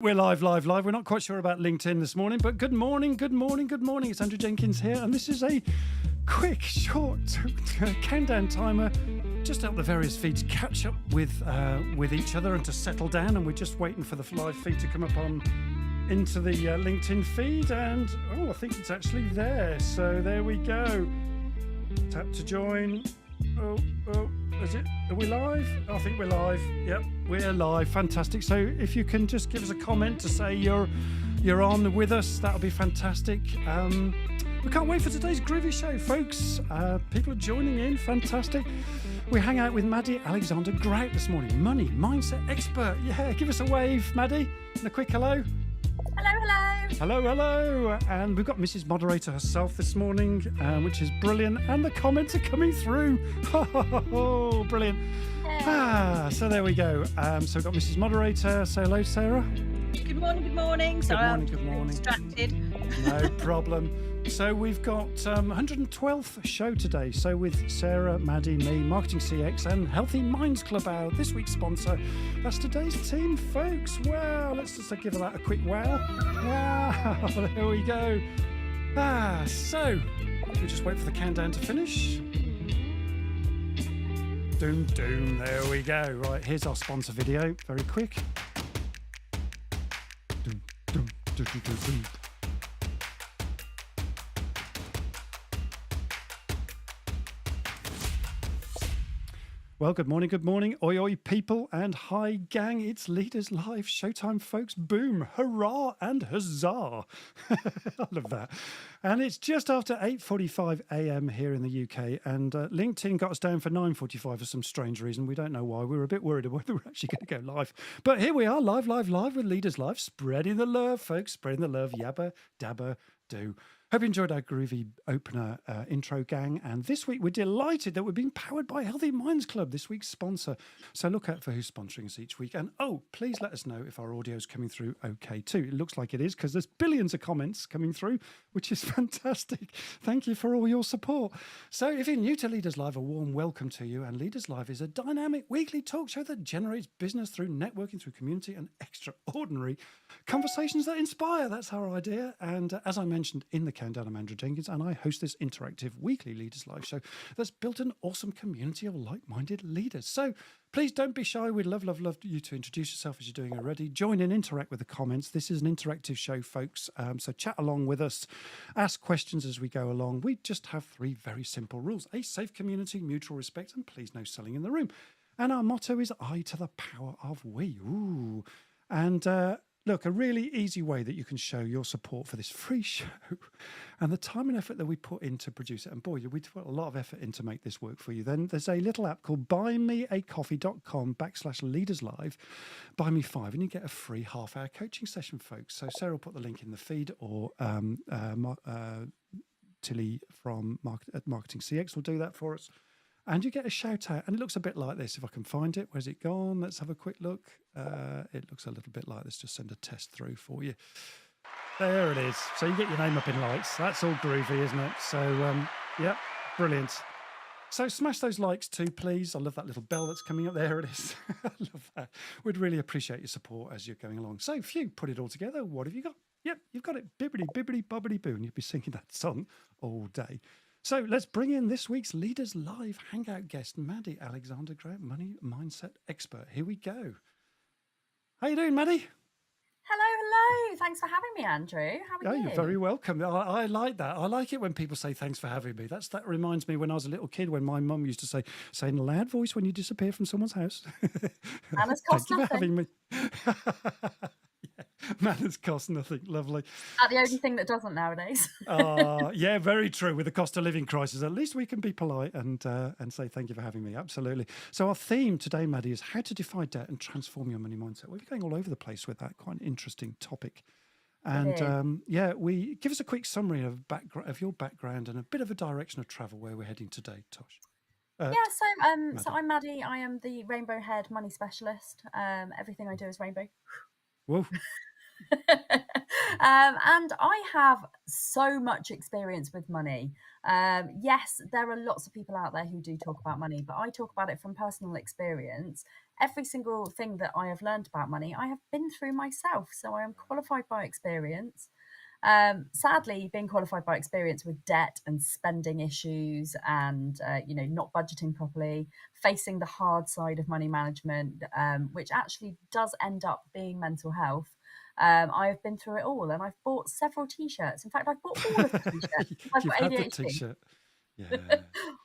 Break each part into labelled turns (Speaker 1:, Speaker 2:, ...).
Speaker 1: We're live. We're not quite sure about LinkedIn this morning, but good morning. It's Andrew Jenkins here, and this is a quick, short countdown timer just to help the various feeds catch up with each other and to settle down. And we're just waiting for the live feed to come up into the LinkedIn feed, and I think it's actually there. So there we go. Tap to join. Is it? Are we live? I think we're live. Yep, we're live. Fantastic. So if you can just give us a comment to say you're on with us, that'll be fantastic. We can't wait for today's groovy show, folks. People are joining in. Fantastic. We hang out with Maddy Alexander-Grout this morning. Money mindset expert. Yeah, give us a wave, Maddy, and a quick hello. Hello. And we've got Mrs. Moderator herself this morning, which is brilliant. And the comments are coming through. Oh, brilliant. So there we go. So we've got Mrs. Moderator. Say hello, Sarah.
Speaker 2: Good morning. Sorry, I'm distracted.
Speaker 1: No problem. So we've got 112th show today. So with Sarah, Maddy, me, Marketing CX, and Healthy Minds Club, our this week's sponsor. That's today's team, folks. Wow, let's just give that a quick wow. Wow, there we go. So we just wait for the countdown to finish. Doom, there we go. Right, here's our sponsor video, very quick. Doom. Well, good morning. Oi, people, and hi, gang. It's Leaders Live Showtime, folks. Boom, hurrah, and huzzah. I love that. And it's just after 8:45 a.m. here in the UK, and LinkedIn got us down for 9:45 for some strange reason. We don't know why. We were a bit worried whether we were actually going to go live. But here we are, live with Leaders Live, spreading the love, folks, spreading the love, yabba, dabba, do. Hope you enjoyed our groovy opener intro, gang. And this week, we're delighted that we're being powered by Healthy Minds Club, this week's sponsor. So look out for who's sponsoring us each week. And please let us know if our audio is coming through okay too. It looks like it is because there's billions of comments coming through, which is fantastic. Thank you for all your support. So if you're new to Leaders Live, a warm welcome to you. And Leaders Live is a dynamic weekly talk show that generates business through networking, through community, and extraordinary conversations that inspire. That's our idea. And as I mentioned in the countdown, I'm Andrew Jenkins, and I host this interactive weekly Leaders Live show that's built an awesome community of like-minded leaders. So please don't be shy. We'd love you to introduce yourself as you're doing already. Join in, interact with the comments. This is an interactive show, folks. So chat along with us, ask questions as we go along. We just have 3 very simple rules: a safe community, mutual respect, and please no selling in the room. And our motto is I to the power of we. Ooh. And look, a really easy way that you can show your support for this free show and the time and effort that we put in to produce it. And boy, we put a lot of effort in to make this work for you. Then there's a little app called buymeacoffee.com/leaderslive, buy me 5, and you get a free half-hour coaching session, folks. So Sarah will put the link in the feed, or Tilly from Marketing CX will do that for us. And you get a shout out, and it looks a bit like this. If I can find it, where's it gone? Let's have a quick look. It looks a little bit like this. Just send a test through for you. There it is. So you get your name up in lights. That's all groovy, isn't it? So, yeah, brilliant. So smash those likes too, please. I love that little bell that's coming up. There it is. I love that. We'd really appreciate your support as you're going along. So if you put it all together, what have you got? Yep, you've got it. Bibbidi, bibbidi, bobbidi, boo. And you'd be singing that song all day. So let's bring in this week's Leaders Live Hangout guest, Maddy Alexander-Grout, money mindset expert. Here we go. How you doing, Maddy?
Speaker 2: Hello. Thanks for having me, Andrew. How are you?
Speaker 1: You're very welcome. I like that. I like it when people say thanks for having me. That reminds me when I was a little kid, when my mum used to say in a loud voice when you disappear from someone's house.
Speaker 2: Manners cost
Speaker 1: nothing.
Speaker 2: Thank you
Speaker 1: for having me. Manners cost nothing. Lovely.
Speaker 2: That's the only thing that doesn't nowadays.
Speaker 1: Yeah, very true. With the cost of living crisis, at least we can be polite and say thank you for having me. Absolutely. So our theme today, Maddy, is how to defy debt and transform your money mindset. We're going all over the place with that. Quite an interesting topic. And we give us a quick summary of your background and a bit of a direction of travel where we're heading today, Tosh.
Speaker 2: So I'm Maddy. I am the rainbow haired money specialist. Everything I do is rainbow.
Speaker 1: Whoa.
Speaker 2: And I have so much experience with money. Yes, there are lots of people out there who do talk about money, but I talk about it from personal experience. every single thing that I have learned about money, I have been through myself. So I am qualified by experience. Sadly, being qualified by experience with debt and spending issues and, not budgeting properly, facing the hard side of money management, which actually does end up being mental health. I've been through it all, and I've bought several t-shirts. In fact, I've bought all of the t-shirts. I've
Speaker 1: You've
Speaker 2: got
Speaker 1: had the
Speaker 2: ADHD.
Speaker 1: t-shirt. Yeah.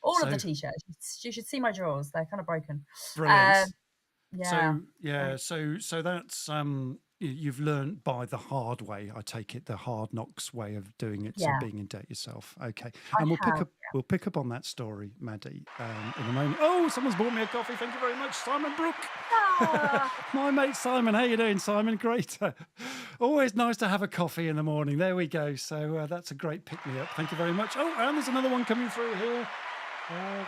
Speaker 2: All of the
Speaker 1: So
Speaker 2: t-shirts. You should see my drawers. They're kind of broken.
Speaker 1: brilliant.
Speaker 2: Yeah.
Speaker 1: So yeah, so that's you've learned by the hard way. I take it, the hard knocks way of doing it. So
Speaker 2: Yeah,
Speaker 1: being in debt yourself. Okay,
Speaker 2: I
Speaker 1: and
Speaker 2: have.
Speaker 1: we'll pick up on that story, Maddy, in a moment. Oh, someone's bought me a coffee. Thank you very much, Simon Brooke.
Speaker 2: Ah,
Speaker 1: My mate Simon. How you doing, Simon? Great. Always nice to have a coffee in the morning. There we go. So that's a great pick me up. Thank you very much. Oh, and there's another one coming through here.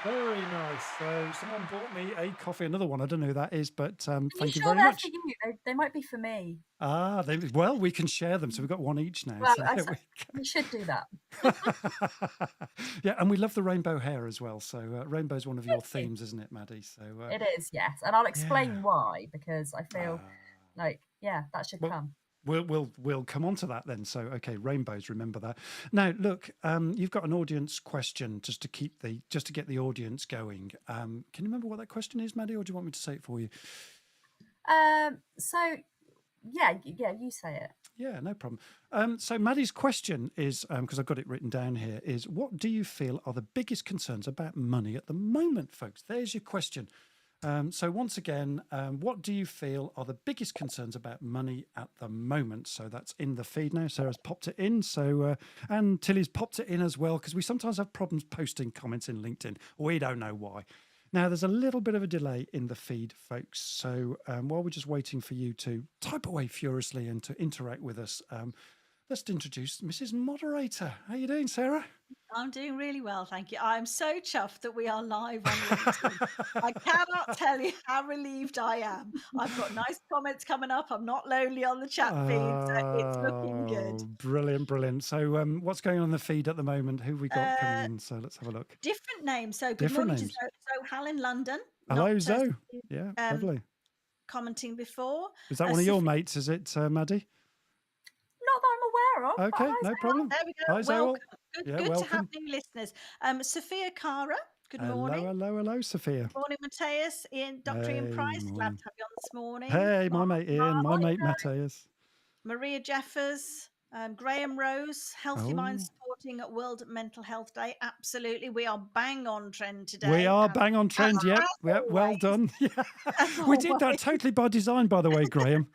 Speaker 1: Very nice. So someone bought me a coffee. Another one. I don't know who that is, but
Speaker 2: are you
Speaker 1: thank you
Speaker 2: sure
Speaker 1: very
Speaker 2: they're
Speaker 1: much.
Speaker 2: for you? They might be for me.
Speaker 1: Well, we can share them. So we've got one each now.
Speaker 2: Well,
Speaker 1: So there we
Speaker 2: we should do that.
Speaker 1: go. Yeah, and we love the rainbow hair as well. So rainbow's one of your
Speaker 2: Thank you.
Speaker 1: themes, isn't it, Maddy? So
Speaker 2: It is, yes, and I'll explain
Speaker 1: yeah.
Speaker 2: why, because I feel like, that should
Speaker 1: Well,
Speaker 2: come.
Speaker 1: we'll come on to that then. So okay, rainbows. Remember that. Now look, you've got an audience question just to get the audience going. Can you remember what that question is, Maddy, or do you want me to say it for you?
Speaker 2: So yeah, you say it.
Speaker 1: Yeah, no problem. So Maddy's question is, because I've got it written down here, is what do you feel are the biggest concerns about money at the moment, folks? There's your question. So once again, what do you feel are the biggest concerns about money at the moment? So that's in the feed now. Sarah's popped it in. So and Tilly's popped it in as well, because we sometimes have problems posting comments in LinkedIn. We don't know why. Now, there's a little bit of a delay in the feed, folks. So while we're just waiting for you to type away furiously and to interact with us, let's introduce Mrs. Moderator. How you doing, Sarah?
Speaker 3: I'm doing really well, thank you. I'm so chuffed that we are live on LinkedIn. I cannot tell you how relieved I am. I've got nice comments coming up. I'm not lonely on the chat feed, so it's looking good.
Speaker 1: Brilliant, brilliant. So what's going on in the feed at the moment? Who have we got coming in? So let's have a look.
Speaker 3: Different names. So good
Speaker 1: Different
Speaker 3: morning
Speaker 1: names.
Speaker 3: to Hal in London.
Speaker 1: Hello, Zoe. Yeah, lovely.
Speaker 3: Commenting before.
Speaker 1: Is that one of your mates, is it, Maddy?
Speaker 2: Not that I'm aware of.
Speaker 1: Okay, no problem.
Speaker 3: There we go.
Speaker 1: Hi, Zoe.
Speaker 3: Welcome. Good to have new listeners. Sophia Cara, good morning.
Speaker 1: Hello, Sophia.
Speaker 3: Morning, Matthias. Ian, Dr. Ian Price, glad to have you on this morning.
Speaker 1: Hey, my mate Ian, my mate Matthias.
Speaker 3: Maria Jeffers, Graham Rose, Healthy Minds supporting at World Mental Health Day. Absolutely. We are bang on trend today.
Speaker 1: We are bang on trend, yep. Well done. Yeah. We did that totally by design, by the way, Graham.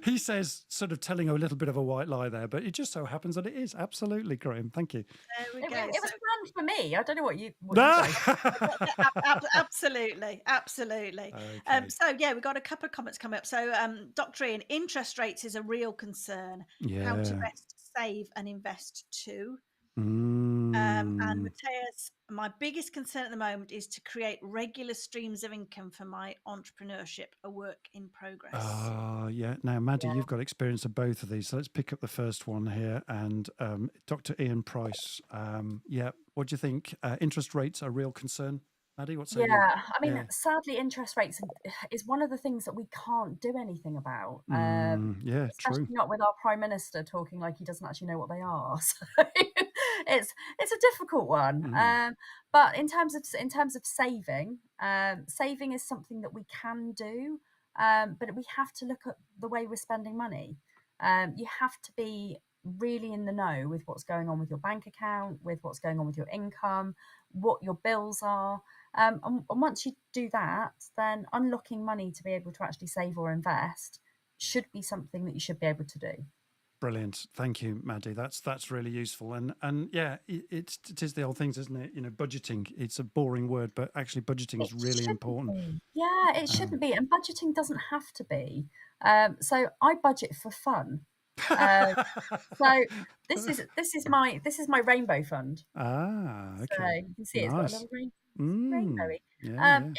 Speaker 1: He says, sort of telling a little bit of a white lie there, but it just so happens that it is. Absolutely, Graham. Thank you.
Speaker 3: There we
Speaker 2: It
Speaker 3: go.
Speaker 2: was planned for me. I don't know what you
Speaker 3: Absolutely.
Speaker 1: Okay.
Speaker 3: So yeah, we've got a couple of comments coming up. So Dr. Ian, interest rates is a real concern.
Speaker 1: Yeah.
Speaker 3: How to best save and invest too.
Speaker 1: Mm.
Speaker 3: And Matthias, my biggest concern at the moment is to create regular streams of income for my entrepreneurship, a work in progress.
Speaker 1: Yeah. Now, Maddy, you've got experience of both of these. So let's pick up the first one here. And Dr. Ian Price, what do you think? Interest rates are a real concern? Maddy, what say you?
Speaker 2: I mean, sadly, interest rates is one of the things that we can't do anything about. Especially
Speaker 1: true.
Speaker 2: not with our Prime Minister talking like he doesn't actually know what they are. So it's a difficult one. But in terms of saving, saving is something that we can do, but we have to look at the way we're spending money. You have to be really in the know with what's going on with your bank account, with what's going on with your income, what your bills are. And once you do that, then unlocking money to be able to actually save or invest should be something that you should be able to do.
Speaker 1: Brilliant. Thank you, Maddy. That's really useful. And yeah, it is the old things, isn't it? You know, budgeting, it's a boring word, but actually budgeting is really important.
Speaker 2: Yeah, it shouldn't be. And budgeting doesn't have to be. So I budget for fun. So this is my rainbow fund.
Speaker 1: Okay.
Speaker 2: So you can see it's got a little rainbowy.
Speaker 1: Yeah.
Speaker 2: In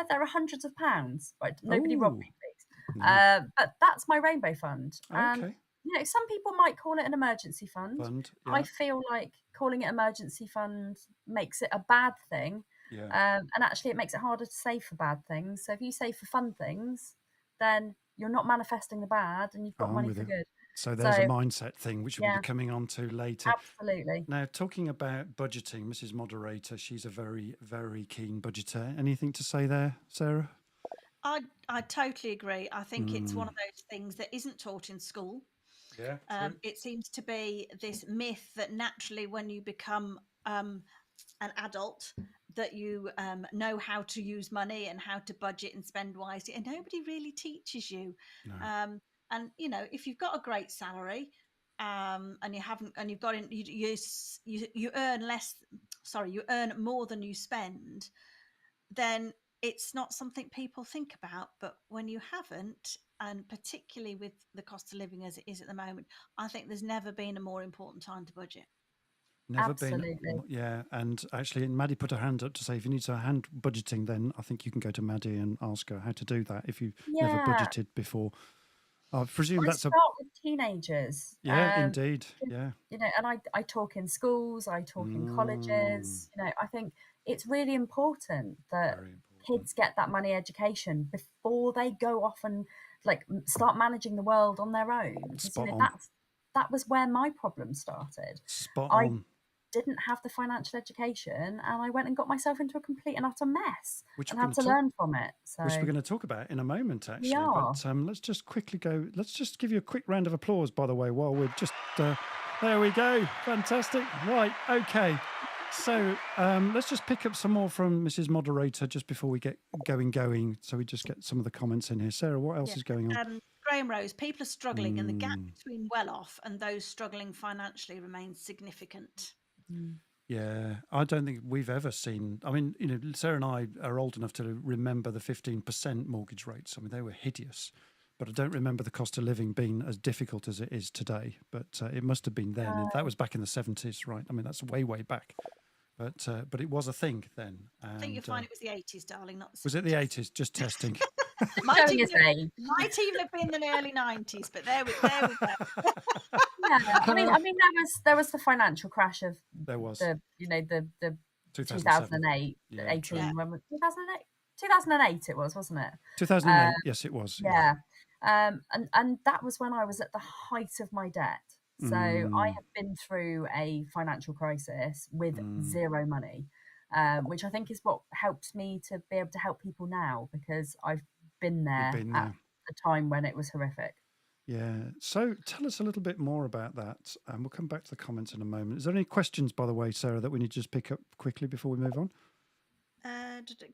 Speaker 2: there are hundreds of pounds. Right, nobody rob me, please.
Speaker 1: No.
Speaker 2: But that's my rainbow fund.
Speaker 1: Okay.
Speaker 2: And some people might call it an emergency fund.
Speaker 1: Yeah.
Speaker 2: I feel like calling it emergency fund makes it a bad thing.
Speaker 1: Yeah.
Speaker 2: And actually, it makes it harder to save for bad things. So if you save for fun things, then you're not manifesting the bad, and you've got
Speaker 1: I'm
Speaker 2: money
Speaker 1: with
Speaker 2: for
Speaker 1: you.
Speaker 2: good.
Speaker 1: So there's a
Speaker 2: So
Speaker 1: mindset thing, which we'll be
Speaker 2: yeah,
Speaker 1: coming on to later.
Speaker 2: absolutely.
Speaker 1: Now, talking about budgeting, Mrs. Moderator, she's a very, very keen budgeter. Anything to say there, Sarah?
Speaker 3: I totally agree. I think it's one
Speaker 1: Mm,
Speaker 3: of those things that isn't taught in school.
Speaker 1: yeah, true.
Speaker 3: It seems to be this myth that naturally, when you become an adult, that you know how to use money and how to budget and spend wisely, and nobody really teaches you.
Speaker 1: No.
Speaker 3: And if you've got a great salary, and you haven't, and you've got in, you earn less. Sorry, you earn more than you spend. Then it's not something people think about. But when you haven't, and particularly with the cost of living as it is at the moment, I think there's never been a more important time to budget.
Speaker 1: Never been.
Speaker 2: Absolutely.
Speaker 1: Yeah. And actually, Maddie put her hand up to say, if you need to hand budgeting, then I think you can go to Maddie and ask her how to do that if you've never
Speaker 2: Yeah.
Speaker 1: budgeted before. I presume
Speaker 2: I
Speaker 1: that's a,
Speaker 2: start with teenagers.
Speaker 1: yeah, indeed.
Speaker 2: 'Cause,
Speaker 1: Yeah.
Speaker 2: and I talk in schools, I talk in
Speaker 1: Mm,
Speaker 2: colleges. I think it's really important that
Speaker 1: very important.
Speaker 2: kids get that money education before they go off and like start managing the world on their own. Because
Speaker 1: Spot on.
Speaker 2: that was where my problem started.
Speaker 1: Spot
Speaker 2: I
Speaker 1: on.
Speaker 2: didn't have the financial education, and I went and got myself into a complete and utter mess
Speaker 1: Which
Speaker 2: and
Speaker 1: we're going
Speaker 2: had
Speaker 1: to
Speaker 2: to
Speaker 1: talk
Speaker 2: learn from it.
Speaker 1: which we're
Speaker 2: So
Speaker 1: going to talk about in a moment,
Speaker 2: we
Speaker 1: actually.
Speaker 2: are.
Speaker 1: But let's just quickly go. Let's just give you a quick round of applause, by the way, while we're just there we go. Fantastic. Right. Okay. So let's just pick up some more from Mrs. Moderator just before we get going. So we just get some of the comments in here. Sarah, what else is going on?
Speaker 3: Graham Rose, people are struggling, and the gap
Speaker 1: Mm,
Speaker 3: between well off and those struggling financially remains significant.
Speaker 1: yeah, I don't think we've ever seen. I mean, Sarah and I are old enough to remember the 15% mortgage rates. I mean, they were hideous. But I don't remember the cost of living being as difficult as it is today. But it must have been then. That was back in the 70s, right? I mean, that's way, way back. But it was a thing then.
Speaker 3: I think you'll
Speaker 1: And
Speaker 3: find it was the 80s, darling, not the
Speaker 1: was it the
Speaker 3: 70s.
Speaker 1: 80s? Just testing.
Speaker 3: Might
Speaker 2: Showing his
Speaker 3: even,
Speaker 2: age.
Speaker 3: might even have been the early 90s, but there we go.
Speaker 2: Yeah, I mean, there was the financial crash of
Speaker 1: There was.
Speaker 2: the
Speaker 1: 2007.
Speaker 2: 2008,
Speaker 1: Yeah,
Speaker 2: 18,
Speaker 1: true.
Speaker 2: when 2008, 2008 it was, wasn't it?
Speaker 1: 2008. Yes, it was.
Speaker 2: Yeah. And that was when I was at the height of my debt. So I have been through a financial crisis with zero money, which I think is what helps me to be able to help people now, because I've been there
Speaker 1: been
Speaker 2: at
Speaker 1: there.
Speaker 2: the time when it was horrific.
Speaker 1: Yeah. So tell us a little bit more about that. And we'll come back to the comments in a moment. Is there any questions, by the way, Sarah, that we need to just pick up quickly before we move on?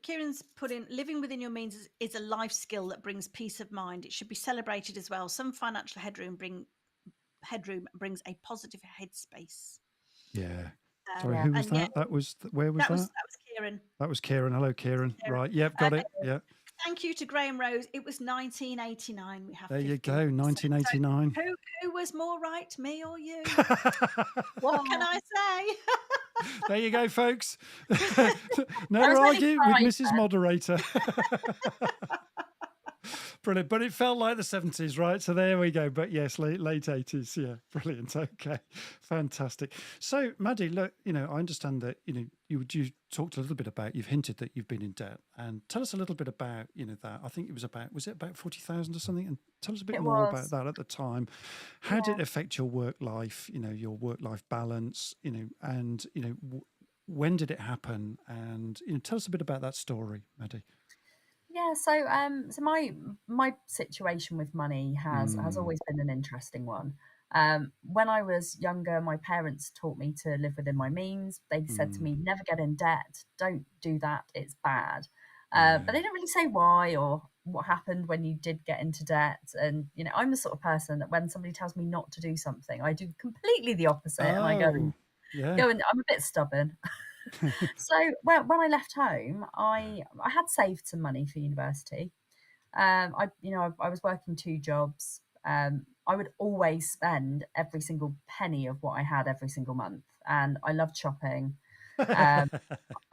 Speaker 3: Kieran's put in, living within your means is a life skill that brings peace of mind. It should be celebrated as well. Some financial headroom brings a positive headspace.
Speaker 1: Yeah. Sorry, who was that? Where was that?
Speaker 3: That was Kieran.
Speaker 1: That was Kieran. Hello, Kieran. Right. Yep. Got it. Yeah.
Speaker 3: Thank you to Graham Rose. It was 1989. We have.
Speaker 1: There you go. 1989.
Speaker 3: So who was more right, me or you? What can I say?
Speaker 1: There you go, folks. Never argue with Mrs. Moderator. Brilliant. But it felt like the 70s, right? So there we go. But yes, late 80s. Yeah, brilliant. Okay, fantastic. So, Maddie, look, I understand that, you talked a little bit about, you've hinted that you've been in debt. And tell us a little bit about, that. I think was it about 40,000 or something? And tell us a bit more about that at the time. How did it affect your work life, your work-life balance, and, when did it happen? And, tell us a bit about that story, Maddie.
Speaker 2: Yeah, so my situation with money has always been an interesting one. When I was younger, my parents taught me to live within my means. They said to me, never get in debt, don't do that, it's bad. But they didn't really say why or what happened when you did get into debt. And I'm the sort of person that when somebody tells me not to do something, I do completely the opposite, and I go and I'm a bit stubborn. So when I left home, I had saved some money for university. I was working 2 jobs. I would always spend every single penny of what I had every single month, and I loved shopping. I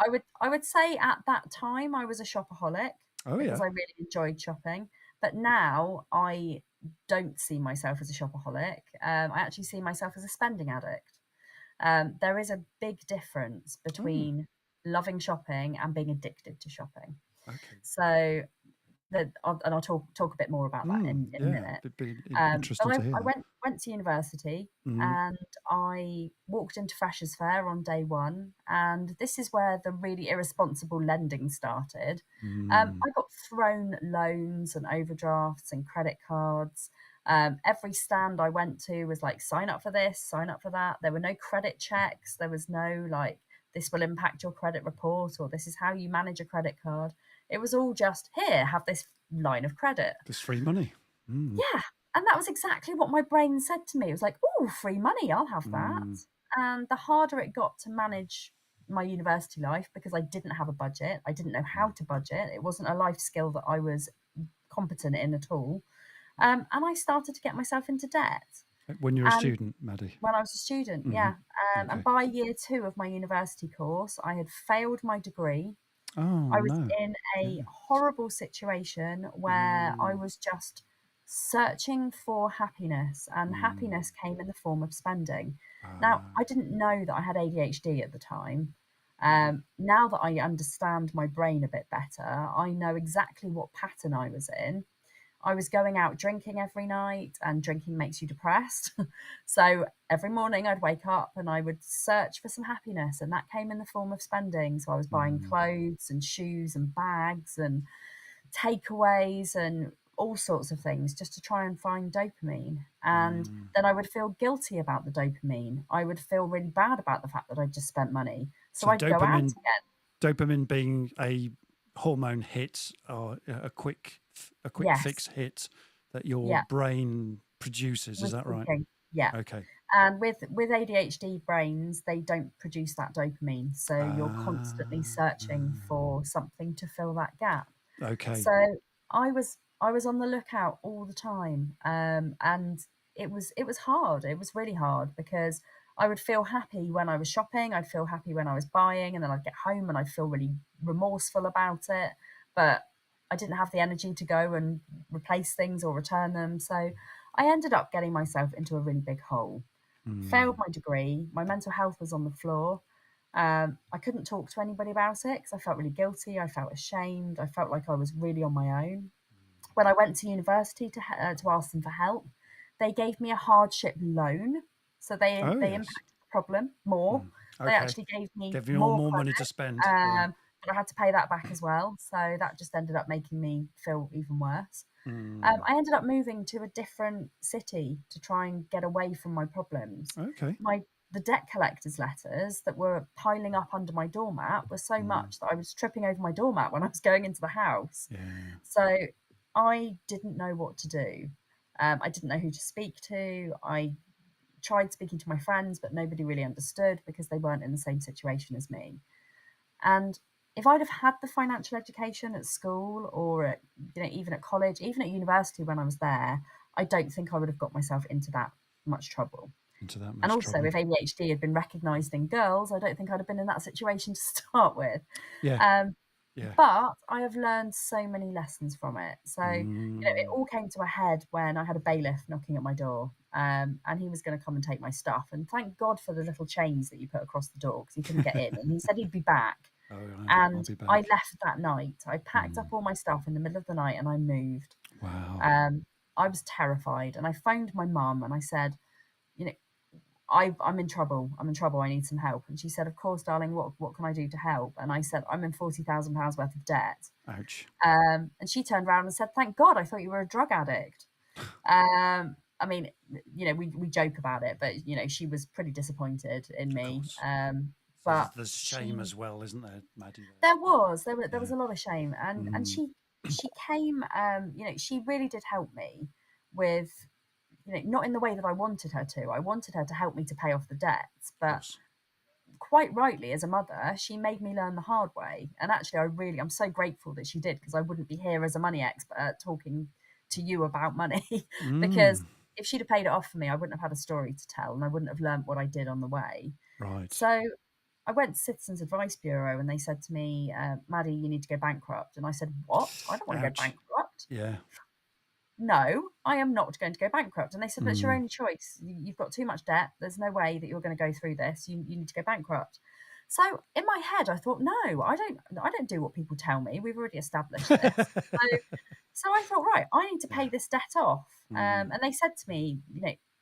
Speaker 2: would say at that time I was a shopaholic because I really enjoyed shopping. But now I don't see myself as a shopaholic. I actually see myself as a spending addict. There is a big difference between loving shopping and being addicted to shopping.
Speaker 1: Okay.
Speaker 2: So I'll talk a bit more about that in a
Speaker 1: Yeah,
Speaker 2: minute.
Speaker 1: it'd be
Speaker 2: But
Speaker 1: interesting to hear
Speaker 2: I
Speaker 1: that.
Speaker 2: went to university
Speaker 1: Mhm.
Speaker 2: and I walked into Freshers' Fair on day one, and this is where the really irresponsible lending started.
Speaker 1: Mm.
Speaker 2: I got thrown loans and overdrafts and credit cards. Every stand I went to was like, sign up for this, sign up for that. There were no credit checks. There was no like, this will impact your credit report, or this is how you manage a credit card. It was all just, here, have this line of credit.
Speaker 1: There's free money. Mm.
Speaker 2: Yeah. And that was exactly what my brain said to me. It was like, oh, free money, I'll have that.
Speaker 1: Mm.
Speaker 2: And the harder it got to manage my university life, because I didn't have a budget, I didn't know how to budget. It wasn't a life skill that I was competent in at all. And I started to get myself into debt.
Speaker 1: When you're a
Speaker 2: And
Speaker 1: student, Maddy.
Speaker 2: when I was a student,
Speaker 1: Mhm.
Speaker 2: yeah.
Speaker 1: Okay.
Speaker 2: And by year 2 of my university course, I had failed my degree.
Speaker 1: Oh,
Speaker 2: I was
Speaker 1: no.
Speaker 2: in a
Speaker 1: Yeah.
Speaker 2: horrible situation where I was just searching for happiness, and happiness came in the form of spending. Now, I didn't know that I had ADHD at the time. Now that I understand my brain a bit better, I know exactly what pattern I was in. I was going out drinking every night, and drinking makes you depressed. So every morning I'd wake up and I would search for some happiness, and that came in the form of spending. So I was buying clothes and shoes and bags and takeaways and all sorts of things just to try and find dopamine. And then I would feel guilty about the dopamine. I would feel really bad about the fact that I just spent money. So I'd go out again.
Speaker 1: Dopamine being a hormone hit, or a quick
Speaker 2: Yes.
Speaker 1: fix hit that your
Speaker 2: Yeah.
Speaker 1: brain produces. Is that right?
Speaker 2: Thinking. Yeah.
Speaker 1: Okay.
Speaker 2: And with ADHD brains, they don't produce that dopamine. So you're constantly searching for something to fill that gap.
Speaker 1: Okay.
Speaker 2: So I was on the lookout all the time. And it was hard. It was really hard, because I would feel happy when I was shopping, I'd feel happy when I was buying, and then I'd get home and I'd feel really remorseful about it. But I didn't have the energy to go and replace things or return them. So I ended up getting myself into a really big hole. Failed my degree. My mental health was on the floor. I couldn't talk to anybody about it because I felt really guilty. I felt ashamed. I felt like I was really on my own. When I went to university to ask them for help, they gave me a hardship loan. So they impacted the problem more.
Speaker 1: Okay.
Speaker 2: They actually gave me
Speaker 1: more money to spend.
Speaker 2: but I had to pay that back as well. So that just ended up making me feel even worse. I ended up moving to a different city to try and get away from my problems.
Speaker 1: Okay.
Speaker 2: The debt collector's letters that were piling up under my doormat were so much that I was tripping over my doormat when I was going into the house.
Speaker 1: Yeah.
Speaker 2: So I didn't know what to do. I didn't know who to speak to. I tried speaking to my friends, but nobody really understood because they weren't in the same situation as me. And if I'd have had the financial education at school, or at, even at college, even at university when I was there, I don't think I would have got myself into that much trouble. And also, if ADHD had been recognised in girls, I don't think I'd have been in that situation to start with.
Speaker 1: Yeah.
Speaker 2: But I have learned so many lessons from it. So it all came to a head when I had a bailiff knocking at my door, and he was going to come and take my stuff. And thank God for the little chains that you put across the door, because he couldn't get in. And he said he'd be back. And I left that night. I packed up all my stuff in the middle of the night and I moved.
Speaker 1: Wow.
Speaker 2: I was terrified, and I phoned my mum and I said, I'm in trouble. I'm in trouble. I need some help. And she said, of course, darling, what can I do to help? And I said, I'm in £40,000 worth of debt.
Speaker 1: Ouch.
Speaker 2: And she turned around and said, thank God, I thought you were a drug addict. I mean, we joke about it, but, she was pretty disappointed in me. But
Speaker 1: there's shame as well, isn't there, Maddy?
Speaker 2: There was a lot of shame. And she came, she really did help me with, not in the way that I wanted her to. I wanted her to help me to pay off the debts, but quite rightly, as a mother, she made me learn the hard way. And actually, I'm so grateful that she did, because I wouldn't be here as a money expert talking to you about money. Because if she'd have paid it off for me, I wouldn't have had a story to tell, and I wouldn't have learned what I did on the way.
Speaker 1: Right.
Speaker 2: So I went to Citizens Advice Bureau, and they said to me, Maddy, you need to go bankrupt. And I said, what? I don't want to go bankrupt.
Speaker 1: Yeah.
Speaker 2: No, I am not going to go bankrupt. And they said, that's your only choice. You've got too much debt. There's no way that you're going to go through this. You need to go bankrupt. So in my head, I thought, no, I don't do what people tell me. We've already established this. So I thought, right, I need to pay
Speaker 1: Yeah.
Speaker 2: this debt off.
Speaker 1: Mm.
Speaker 2: And they said to me,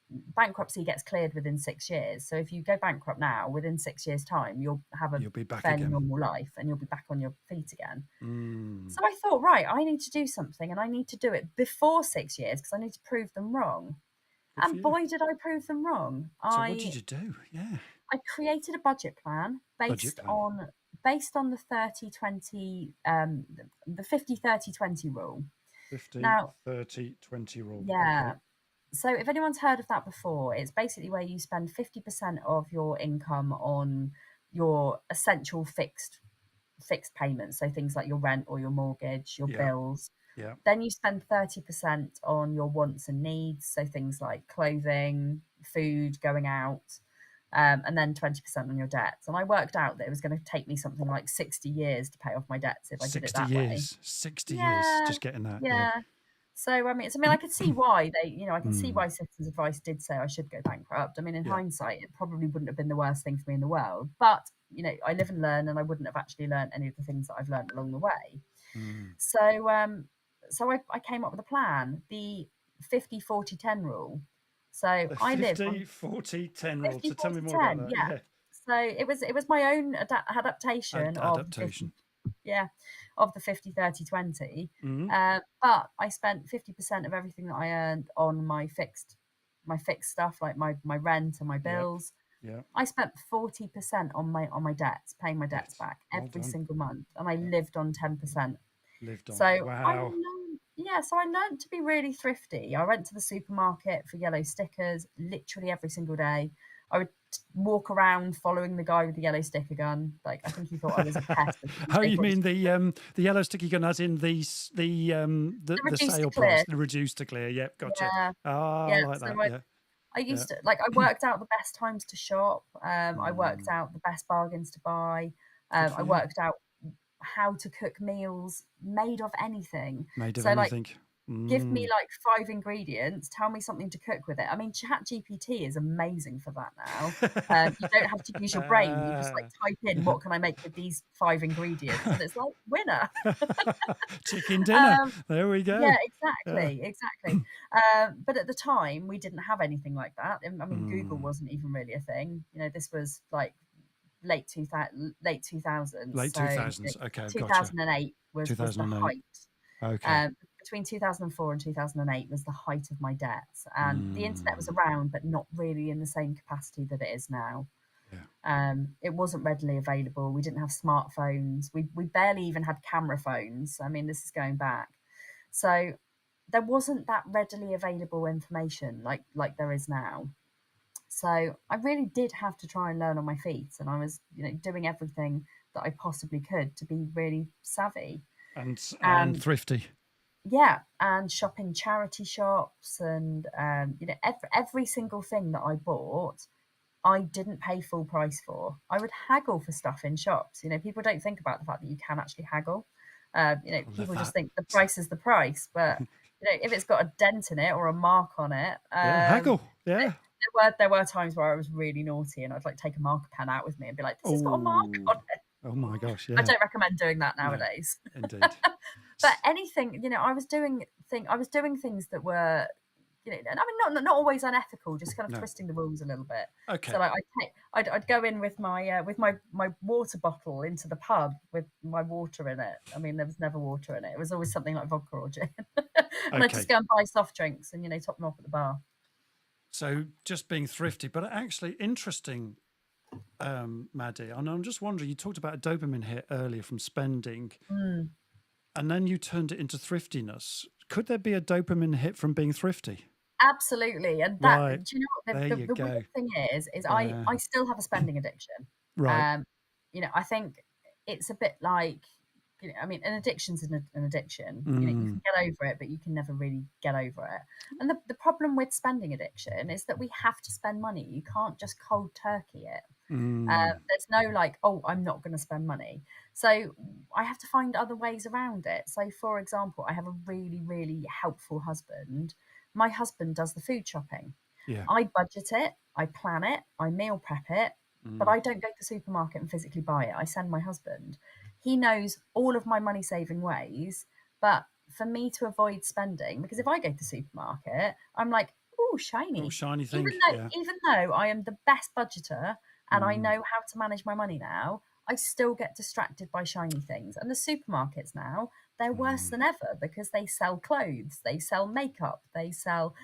Speaker 2: bankruptcy gets cleared within 6 years. So if you go bankrupt now, within 6 years' time, you'll have a
Speaker 1: You'll be back
Speaker 2: fairly
Speaker 1: again.
Speaker 2: normal life and you'll be back on your feet again.
Speaker 1: Mm.
Speaker 2: So I thought, right, I need to do something and I need to do it before 6 years because I need to prove them wrong.
Speaker 1: Good for
Speaker 2: And
Speaker 1: you.
Speaker 2: boy, did I prove them wrong.
Speaker 1: So what did you do? Yeah.
Speaker 2: I created a budget plan based on the 30-20 the 50-30-20 rule.
Speaker 1: 50,
Speaker 2: Now,
Speaker 1: 30, 20 rule.
Speaker 2: yeah.
Speaker 1: Okay.
Speaker 2: So if anyone's heard of that before, it's basically where you spend 50% of your income on your essential fixed payments, so things like your rent or your mortgage, your bills.
Speaker 1: Yeah.
Speaker 2: Then you spend 30% on your wants and needs, so things like clothing, food, going out, and then 20% on your debts. And I worked out that it was going to take me something like 60 years to pay off my debts if I did it that way.
Speaker 1: 60 years, just getting that.
Speaker 2: Yeah. So I mean, I could see why I can see why Citizens Advice did say I should go bankrupt. I mean, in hindsight, it probably wouldn't have been the worst thing for me in the world. But I live and learn, and I wouldn't have actually learned any of the things that I've learned along the way. So I came up with a plan, the 50-40-10 rule. So
Speaker 1: The
Speaker 2: I live
Speaker 1: 50, 40, 10 rule. So tell me more
Speaker 2: 50-40-10,
Speaker 1: about that.
Speaker 2: yeah. So it was my own adaptation of the 50-30-20. But I spent 50% of everything that I earned on my fixed stuff, like my rent and my bills.
Speaker 1: Yeah.
Speaker 2: I spent 40% on my debts, paying my debts back every single month, and I lived on 10%. So
Speaker 1: wow.
Speaker 2: I learned to be really thrifty. I went to the supermarket for yellow stickers literally every single day. I would walk around following the guy with the yellow sticker gun. Like, I think he thought I was a pest.
Speaker 1: Oh, you mean the yellow sticky gun as in the sale price, the reduced to clear? Yep, gotcha.
Speaker 2: Yeah.
Speaker 1: I like
Speaker 2: so
Speaker 1: that.
Speaker 2: I used to, I worked out the best times to shop. I worked out the best bargains to buy. I worked out how to cook meals made of anything.
Speaker 1: Made of anything.
Speaker 2: Give me 5 ingredients, tell me something to cook with it. I mean, ChatGPT is amazing for that now. You don't have to use your brain. You just type in, what can I make with these 5 ingredients? And it's like, winner.
Speaker 1: Chicken dinner. There we go.
Speaker 2: Yeah, exactly. But at the time, we didn't have anything like that. I mean, Google wasn't even really a thing. This was like late 2000s.
Speaker 1: Late 2000s. Okay,
Speaker 2: 2008 was the height.
Speaker 1: Okay.
Speaker 2: Between 2004 and 2008 was the height of my debts, and the internet was around, but not really in the same capacity that it is now. It wasn't readily available. We didn't have smartphones. We barely even had camera phones. I mean, this is going back. So there wasn't that readily available information like there is now. So I really did have to try and learn on my feet, and I was doing everything that I possibly could to be really savvy
Speaker 1: and thrifty.
Speaker 2: Yeah, and shopping charity shops, and every single thing that I bought, I didn't pay full price for. I would haggle for stuff in shops. People don't think about the fact that you can actually haggle. People just think the price is the price, but if it's got a dent in it or a mark on it,
Speaker 1: haggle. Yeah.
Speaker 2: There were times where I was really naughty, and I'd take a marker pen out with me and be like, "This has got a mark on it."
Speaker 1: Oh my gosh! Yeah.
Speaker 2: I don't recommend doing that nowadays.
Speaker 1: No, indeed.
Speaker 2: But anything, I was doing things that were, and I mean, not always unethical, just kind of twisting the rules a little bit.
Speaker 1: Okay.
Speaker 2: So I'd go in with my water bottle into the pub with my water in it. I mean, there was never water in it. It was always something like vodka or gin. And I'd just go and buy soft drinks and top them off at the bar.
Speaker 1: So just being thrifty, but actually interesting, Maddy. And I'm just wondering, you talked about a dopamine hit earlier from spending. And then you turned it into thriftiness. Could there be a dopamine hit from being thrifty?
Speaker 2: Absolutely. And that,
Speaker 1: Right.
Speaker 2: do you know what the weird thing is
Speaker 1: Yeah.
Speaker 2: I still have a spending addiction.
Speaker 1: Right.
Speaker 2: I think it's a bit like, I mean, an addiction's an addiction. You can get over it, but you can never really get over it. And the problem with spending addiction is that we have to spend money. You can't just cold turkey it. There's no oh, I'm not going to spend money. So I have to find other ways around it. So, for example, I have a really, really helpful husband. My husband does the food shopping.
Speaker 1: Yeah.
Speaker 2: I budget it, I plan it, I meal prep it, but I don't go to the supermarket and physically buy it. I send my husband. He knows all of my money saving ways, but for me to avoid spending, because if I go to the supermarket, I'm like, oh,
Speaker 1: Oh,
Speaker 2: shiny.
Speaker 1: shiny
Speaker 2: Even
Speaker 1: thing.
Speaker 2: though,
Speaker 1: Yeah.
Speaker 2: even though I am the best budgeter and I
Speaker 1: Mm,
Speaker 2: know how to manage my money now, I still get distracted by shiny things. And the supermarkets now, they're worse
Speaker 1: mm.
Speaker 2: than ever because they sell clothes, they sell makeup, they sell,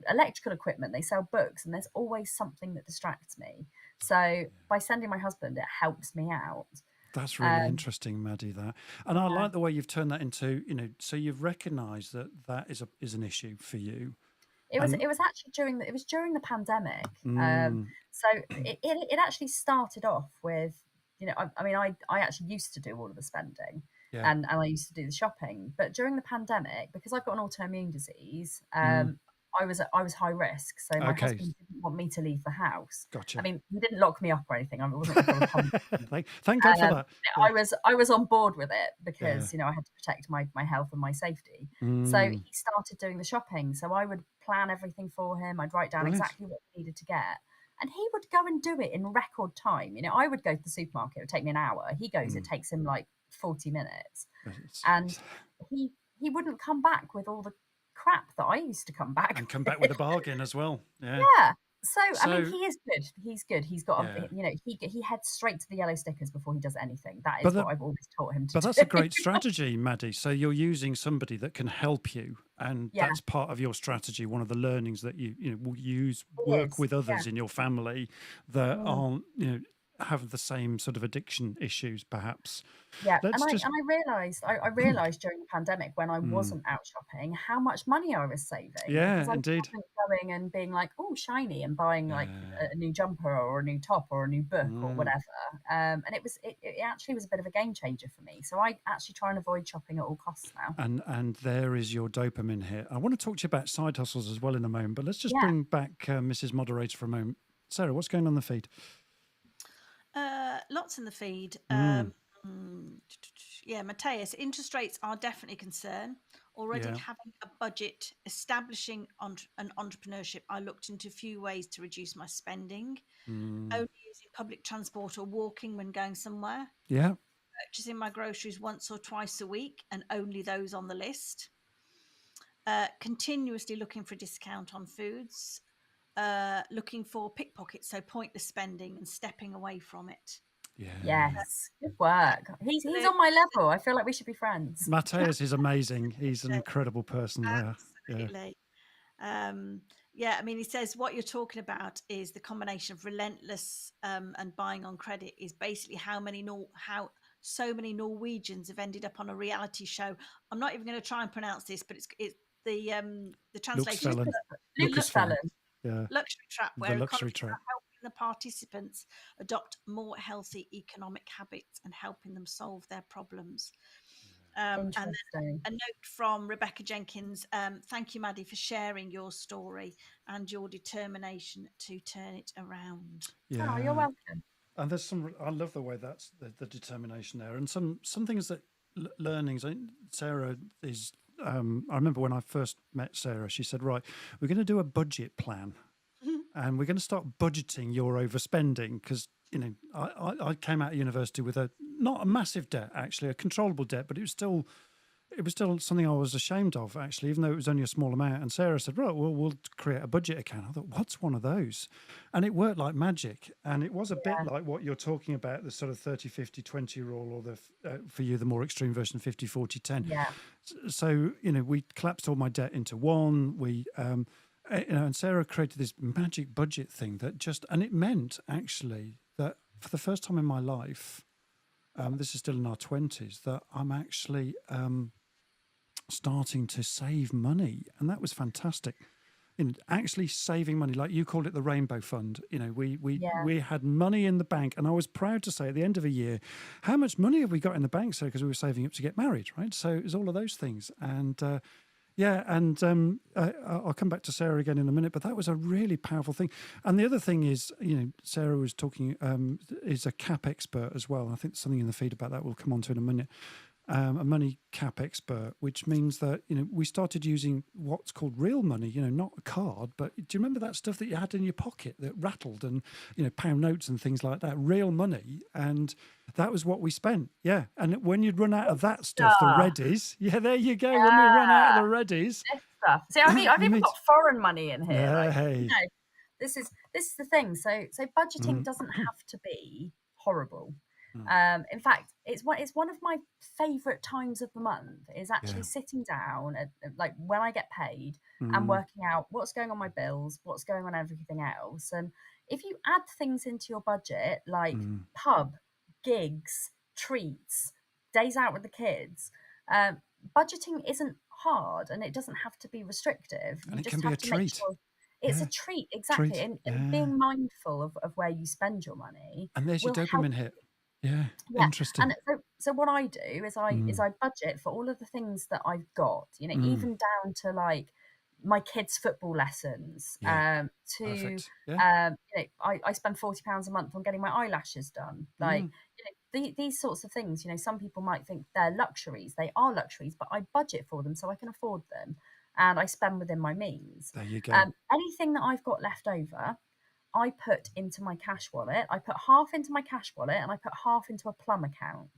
Speaker 2: electrical equipment, they sell books, and there's always something that distracts me. So by sending my husband, it helps me out.
Speaker 1: That's really
Speaker 2: Um,
Speaker 1: interesting, Maddie. That, and I
Speaker 2: yeah.
Speaker 1: like the way you've turned that into, so you've recognised that that is an issue for you, and
Speaker 2: It was actually during the pandemic.
Speaker 1: mm,
Speaker 2: So it actually started off with, I mean, I actually used to do all of the spending,
Speaker 1: yeah,
Speaker 2: and I used to do the shopping. But during the pandemic, because I've got an autoimmune disease,
Speaker 1: mm,
Speaker 2: I was high risk. So my
Speaker 1: okay,
Speaker 2: husband didn't want me to leave the house. I
Speaker 1: gotcha.
Speaker 2: mean, he didn't lock me up or anything. It wasn't like I was homeless.
Speaker 1: Thank God for
Speaker 2: Um,
Speaker 1: that. Yeah,
Speaker 2: I was on board with it
Speaker 1: yeah.
Speaker 2: because I had to protect my health and my safety. So
Speaker 1: Mm,
Speaker 2: he started doing the shopping. So I would plan everything for him. I'd write down
Speaker 1: brilliant.
Speaker 2: exactly what we needed to get, and he would go and do it in record time. I would go to the supermarket; it would take me an hour. He goes; it
Speaker 1: Mm,
Speaker 2: takes him like 40 minutes,
Speaker 1: it's-
Speaker 2: and he wouldn't come back with all the crap that I used to come back
Speaker 1: and come back with
Speaker 2: with.
Speaker 1: a bargain as well. Yeah.
Speaker 2: Yeah. So, I mean,
Speaker 1: So
Speaker 2: he is good. He's good. He's got
Speaker 1: yeah,
Speaker 2: he heads straight to the yellow stickers before he does anything. That
Speaker 1: but
Speaker 2: is what I've always taught him to
Speaker 1: but that's a
Speaker 2: do.
Speaker 1: great strategy, Maddie. So you're using somebody that can help you, and
Speaker 2: Yeah,
Speaker 1: that's part of your strategy. One of the learnings that you will use,
Speaker 2: it
Speaker 1: work
Speaker 2: is.
Speaker 1: with
Speaker 2: Yeah.
Speaker 1: others in your family that
Speaker 2: Mm.
Speaker 1: aren't have the same sort of addiction issues, perhaps.
Speaker 2: Yeah, and
Speaker 1: Let's just
Speaker 2: I realized during the pandemic when I
Speaker 1: Mm,
Speaker 2: wasn't out shopping how much money I was saving
Speaker 1: yeah,
Speaker 2: because I
Speaker 1: indeed.
Speaker 2: wasn't going and being like, oh, shiny, and buying like
Speaker 1: Yeah.
Speaker 2: a new jumper or a new top or a new book or
Speaker 1: Mm.
Speaker 2: whatever. And it actually was a bit of a game changer for me. So I actually try and avoid shopping at all costs now.
Speaker 1: And there is your dopamine hit. I want to talk to you about side hustles as well in a moment, but let's just
Speaker 2: Yeah.
Speaker 1: bring back Mrs. Moderator for a moment. Sarah, what's going on the feed?
Speaker 3: Lots in the feed.
Speaker 1: Mm,
Speaker 3: Yeah, Matthias, interest rates are definitely a concern. Already
Speaker 1: yeah.
Speaker 3: having a budget, establishing an entrepreneurship, I looked into a few ways to reduce my spending.
Speaker 1: Mm,
Speaker 3: Only using public transport or walking when going somewhere.
Speaker 1: yeah.
Speaker 3: Purchasing my groceries once or twice a week and only those on the list. Continuously looking for a discount on foods. Looking for pickpockets, so pointless spending and stepping away from it.
Speaker 1: Yeah.
Speaker 2: Yes. Good work. He's on my level. I feel like we should be friends.
Speaker 1: Mateus is amazing. He's an incredible person. Yeah. Yeah.
Speaker 3: Absolutely. Yeah, I mean, he says what you're talking about is the combination of relentless and buying on credit is basically how so many Norwegians have ended up on a reality show. I'm not even going to try and pronounce this, but it's the translation is
Speaker 1: Felon.
Speaker 3: the
Speaker 1: Lucas
Speaker 2: Felon.
Speaker 1: Yeah.
Speaker 3: luxury trap,
Speaker 1: The
Speaker 3: where
Speaker 1: luxury
Speaker 3: economies
Speaker 1: trap.
Speaker 3: are helping the participants adopt more healthy economic habits and helping them solve their problems. And then
Speaker 2: Interesting.
Speaker 3: a note from Rebecca Jenkins. Thank you, Maddie, for sharing your story and your determination to turn it around.
Speaker 1: Yeah.
Speaker 2: Oh, you're welcome.
Speaker 1: And there's I love the way that's the determination there, and some things that learnings. Sarah is. I remember when I first met Sarah, she said, "Right, we're going to do a budget plan, and we're going to start budgeting your overspending because I came out of university with not a massive debt, actually, a controllable debt, but it was still something I was ashamed of, actually, even though it was only a small amount. And Sarah said, right, well, we'll create a budget account. I thought, what's one of those? And it worked like magic. And it was a bit like what you're talking about, the sort of 30-50-20 rule, or for you, the more extreme version, 50-40-10.
Speaker 2: Yeah.
Speaker 1: So, we collapsed all my debt into one. We, and Sarah created this magic budget thing and it meant actually that for the first time in my life, this is still in our 20s, that I'm actually starting to save money. And that was fantastic. Actually saving money, like you called it, the rainbow fund. We had money in the bank, and I was proud to say at the end of a year, how much money have we got in the bank? So because we were saving up to get married, right? So it was all of those things. And I'll come back to Sarah again in a minute, but that was a really powerful thing. And the other thing is, Sarah was talking, is a CAP expert as well. I think something in the feed about that we'll come on to in a minute. a money cap expert, which means that, we started using what's called real money, not a card, but do you remember that stuff that you had in your pocket that rattled and, pound notes and things like that, real money. And that was what we spent. Yeah. And when you'd run out of that stuff, the readies, there you go. When we run out of the readies.
Speaker 2: This stuff. See, I've even got foreign money in here. Like,
Speaker 1: Hey.
Speaker 2: this is the thing. So budgeting doesn't have to be horrible. In fact, it's one of my favorite times of the month is actually sitting down at, like, when I get paid and working out what's going on my bills, what's going on everything else. And if you add things into your budget like pub, gigs, treats, days out with the kids, budgeting isn't hard, and it doesn't have to be restrictive.
Speaker 1: And
Speaker 2: You
Speaker 1: it
Speaker 2: just
Speaker 1: can be
Speaker 2: have
Speaker 1: a
Speaker 2: to make
Speaker 1: treat.
Speaker 2: sure it's a treat, exactly. And being mindful of where you spend your money.
Speaker 1: And there's your
Speaker 2: will help
Speaker 1: dopamine hit. Yeah.
Speaker 2: Yeah,
Speaker 1: Interesting.
Speaker 2: and so what I do is I budget for all of the things that I've got, even down to like my kids' football lessons.
Speaker 1: Perfect. Yeah.
Speaker 2: I spend £40 a month on getting my eyelashes done. Like, these sorts of things. Some people might think they're luxuries. They are luxuries, but I budget for them so I can afford them, and I spend within my means.
Speaker 1: There you go.
Speaker 2: Anything that I've got left over, I put into my cash wallet. I put half into my cash wallet and I put half into a plum account.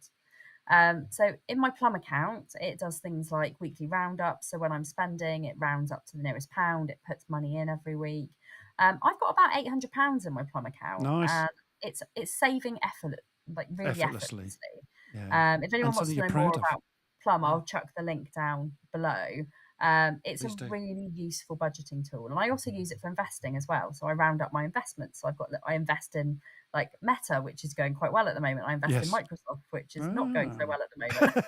Speaker 2: So in my plum account, it does things like weekly roundups. So when I'm spending, it rounds up to the nearest pound. It puts money in every week. I've got about £800 in my plum account.
Speaker 1: Nice.
Speaker 2: And it's saving really effortlessly.
Speaker 1: Yeah.
Speaker 2: If anyone wants to know more about plum, I'll chuck the link down below. It's a really useful budgeting tool, and I also use it for investing as well. So I round up my investments. So I invest in like Meta, which is going quite well at the moment. I invest in Microsoft, which is not going so well at the moment.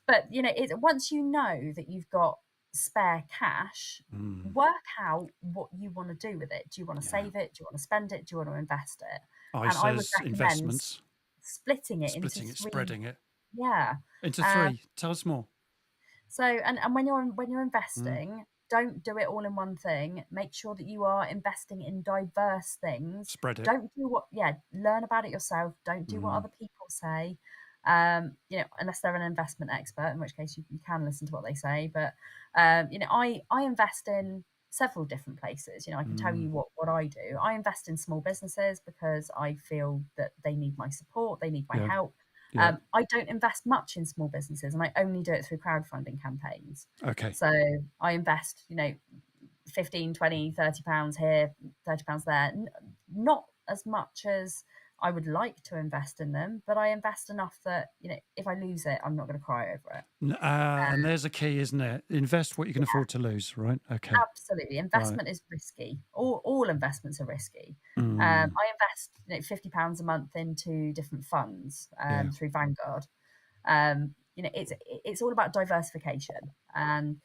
Speaker 2: But once you know that you've got spare cash, work out what you want to do with it. Do you want to save it? Do you want to spend it? Do you want to invest it?
Speaker 1: And I would recommend investments,
Speaker 2: splitting it into three.
Speaker 1: Spreading it.
Speaker 2: Yeah.
Speaker 1: Into three. Tell us more.
Speaker 2: So, and when you're investing, don't do it all in one thing. Make sure that you are investing in diverse things.
Speaker 1: Spread it.
Speaker 2: Don't do learn about it yourself. Don't do what other people say. Unless they're an investment expert, in which case you can listen to what they say. But I invest in several different places. I can tell you what I do. I invest in small businesses because I feel that they need my support. They need my help. Yeah. I don't invest much in small businesses, and I only do it through crowdfunding campaigns.
Speaker 1: Okay.
Speaker 2: So I invest, 15, 20, £30 here, £30 there. Not as much as I would like to invest in them, but I invest enough that, if I lose it, I'm not going to cry over it.
Speaker 1: And there's a key, isn't it? Invest what you can afford to lose, right? Okay.
Speaker 2: Absolutely. Investment is risky. All investments are risky. I invest, £50 a month into different funds through Vanguard. It's all about diversification. And,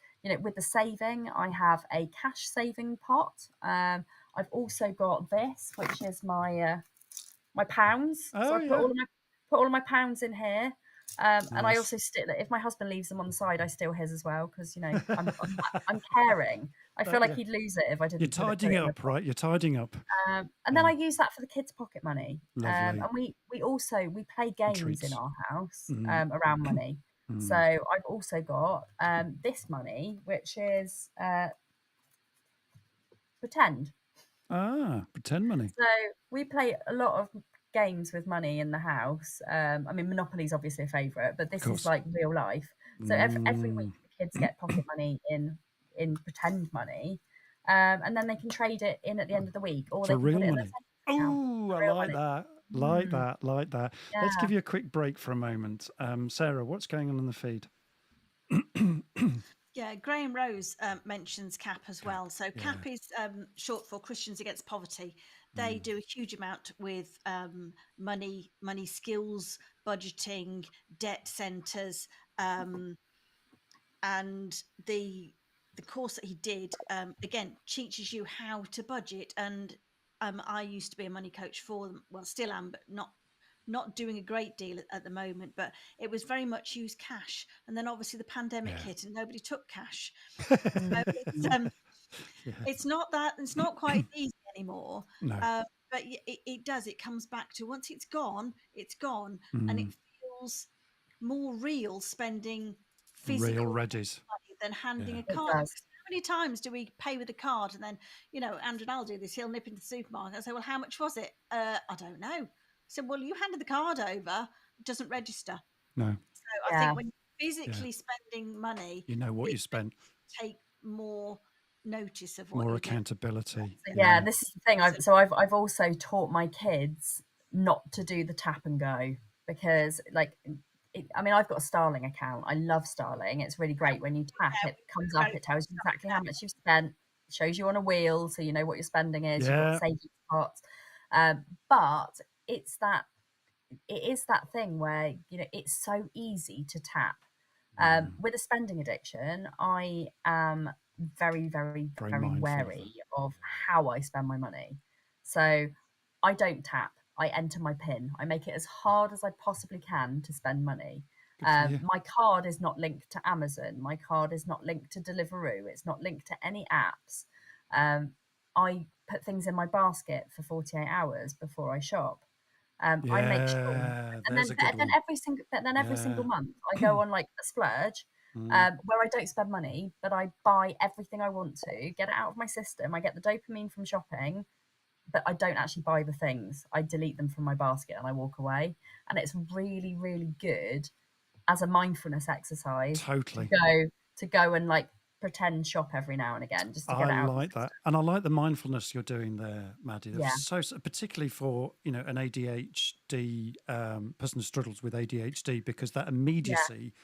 Speaker 2: with the saving, I have a cash saving pot. I've also got this, which is my pounds. So I put all of my pounds in here. Nice. And I also if my husband leaves them on the side, I steal his as well, because I'm caring. I feel like he'd lose it if I didn't.
Speaker 1: You're tidying up, right? You're tidying up.
Speaker 2: And then I use that for the kids' pocket money.
Speaker 1: Lovely.
Speaker 2: And we play games in our house around money. So I've also got this money, which is pretend.
Speaker 1: Pretend money.
Speaker 2: So we play a lot of games with money in the house. Monopoly's obviously a favourite, but this is like real life. So every week the kids get pocket money in pretend money, and then they can trade it in at the end of the week, or they can
Speaker 1: real
Speaker 2: put it
Speaker 1: money.
Speaker 2: In
Speaker 1: Oh, I like that. Like that.
Speaker 2: Yeah.
Speaker 1: Let's give you a quick break for a moment. Sarah, what's going on in the feed?
Speaker 3: Yeah, Graham Rose mentions CAP as well. So CAP is short for Christians Against Poverty. They do a huge amount with money skills, budgeting, debt centres, and the course that he did again teaches you how to budget. And I used to be a money coach for them. Well, still am, but not doing a great deal at the moment, but it was very much use cash. And then obviously the pandemic hit and nobody took cash. So it's not quite easy anymore.
Speaker 1: No.
Speaker 3: But it does. It comes back to once it's gone, and it feels more real spending
Speaker 1: Real
Speaker 3: physical
Speaker 1: readies.
Speaker 3: money than handing
Speaker 1: Yeah.
Speaker 3: a
Speaker 2: It
Speaker 3: card.
Speaker 2: does.
Speaker 3: Because how many times do we pay with a card and then, Andrew and I'll do this. He'll nip into the supermarket and say, well, how much was it? I don't know. So, well, you handed the card over, it doesn't register.
Speaker 1: No.
Speaker 3: So I
Speaker 2: Yeah.
Speaker 3: think when you're physically spending money,
Speaker 1: You know what
Speaker 3: it
Speaker 1: you spent.
Speaker 3: take more notice of what
Speaker 1: More
Speaker 3: you're doing.
Speaker 1: accountability.
Speaker 2: So
Speaker 1: Yeah.
Speaker 2: this is the thing. I've also taught my kids not to do the tap and go, because I've got a Starling account. I love Starling. It's really great. When you tap, it comes up, it tells you exactly how much you've spent, shows you on a wheel, so you know what your spending is. You've got
Speaker 1: Yeah.
Speaker 2: savings pots. But it is that thing where it's so easy to tap. With a spending addiction, I am very, very,
Speaker 1: Very
Speaker 2: very
Speaker 1: mindful of
Speaker 2: wary of how I spend my money. So I don't tap. I enter my PIN. I make it as hard as I possibly can to spend money.
Speaker 1: Good for you.
Speaker 2: My card is not linked to Amazon. My card is not linked to Deliveroo. It's not linked to any apps. I put things in my basket for 48 hours before I shop. I make sure,
Speaker 1: Yeah.
Speaker 2: and
Speaker 1: There's a good one.
Speaker 2: every single
Speaker 1: Yeah.
Speaker 2: month I go on like a splurge, where I don't spend money, but I buy everything I want to, get it out of my system. I get the dopamine from shopping, but I don't actually buy the things. I delete them from my basket and I walk away. And it's really, really good as a mindfulness exercise
Speaker 1: Totally.
Speaker 2: to go and like pretend shop every now and again, just to
Speaker 1: I
Speaker 2: get it out.
Speaker 1: like that. And I like the mindfulness you're doing there, Maddy.
Speaker 2: Yeah.
Speaker 1: So particularly for, an ADHD person who struggles with ADHD, because that immediacy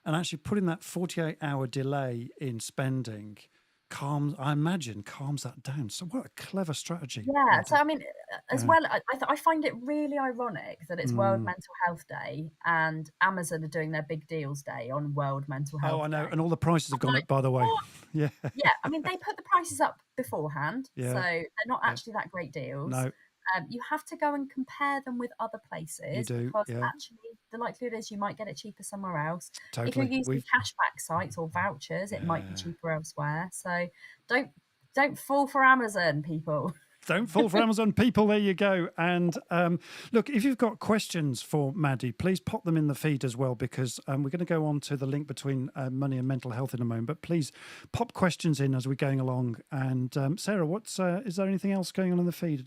Speaker 1: and actually putting that 48-hour delay in spending calms that down. So what a clever strategy.
Speaker 2: Yeah,
Speaker 1: Maddy.
Speaker 2: so I mean, as
Speaker 1: Yeah.
Speaker 2: well, I find it really ironic that it's World
Speaker 1: Mm.
Speaker 2: Mental Health Day and Amazon are doing their big deals day on World Mental Health
Speaker 1: Oh, I know.
Speaker 2: Day.
Speaker 1: And all the prices have gone
Speaker 2: like,
Speaker 1: up, by the way.
Speaker 2: what?
Speaker 1: Yeah.
Speaker 2: Yeah, I mean, they put the prices up beforehand, so
Speaker 1: Yeah.
Speaker 2: they're not
Speaker 1: Yeah.
Speaker 2: actually that great deals.
Speaker 1: No,
Speaker 2: You have to go and compare them with other
Speaker 1: you
Speaker 2: places,
Speaker 1: do.
Speaker 2: because
Speaker 1: Yeah.
Speaker 2: actually the likelihood is you might get it cheaper somewhere else. If
Speaker 1: Totally.
Speaker 2: you're using cashback sites or vouchers, it might be
Speaker 1: Yeah.
Speaker 2: cheaper elsewhere. So don't fall for Amazon, people.
Speaker 1: Don't fall for Amazon, people. There you go. And look, if you've got questions for Maddy, please pop them in the feed as well, because we're going to go on to the link between money and mental health in a moment. But please pop questions in as we're going along. And Sarah, is there anything else going on in the feed?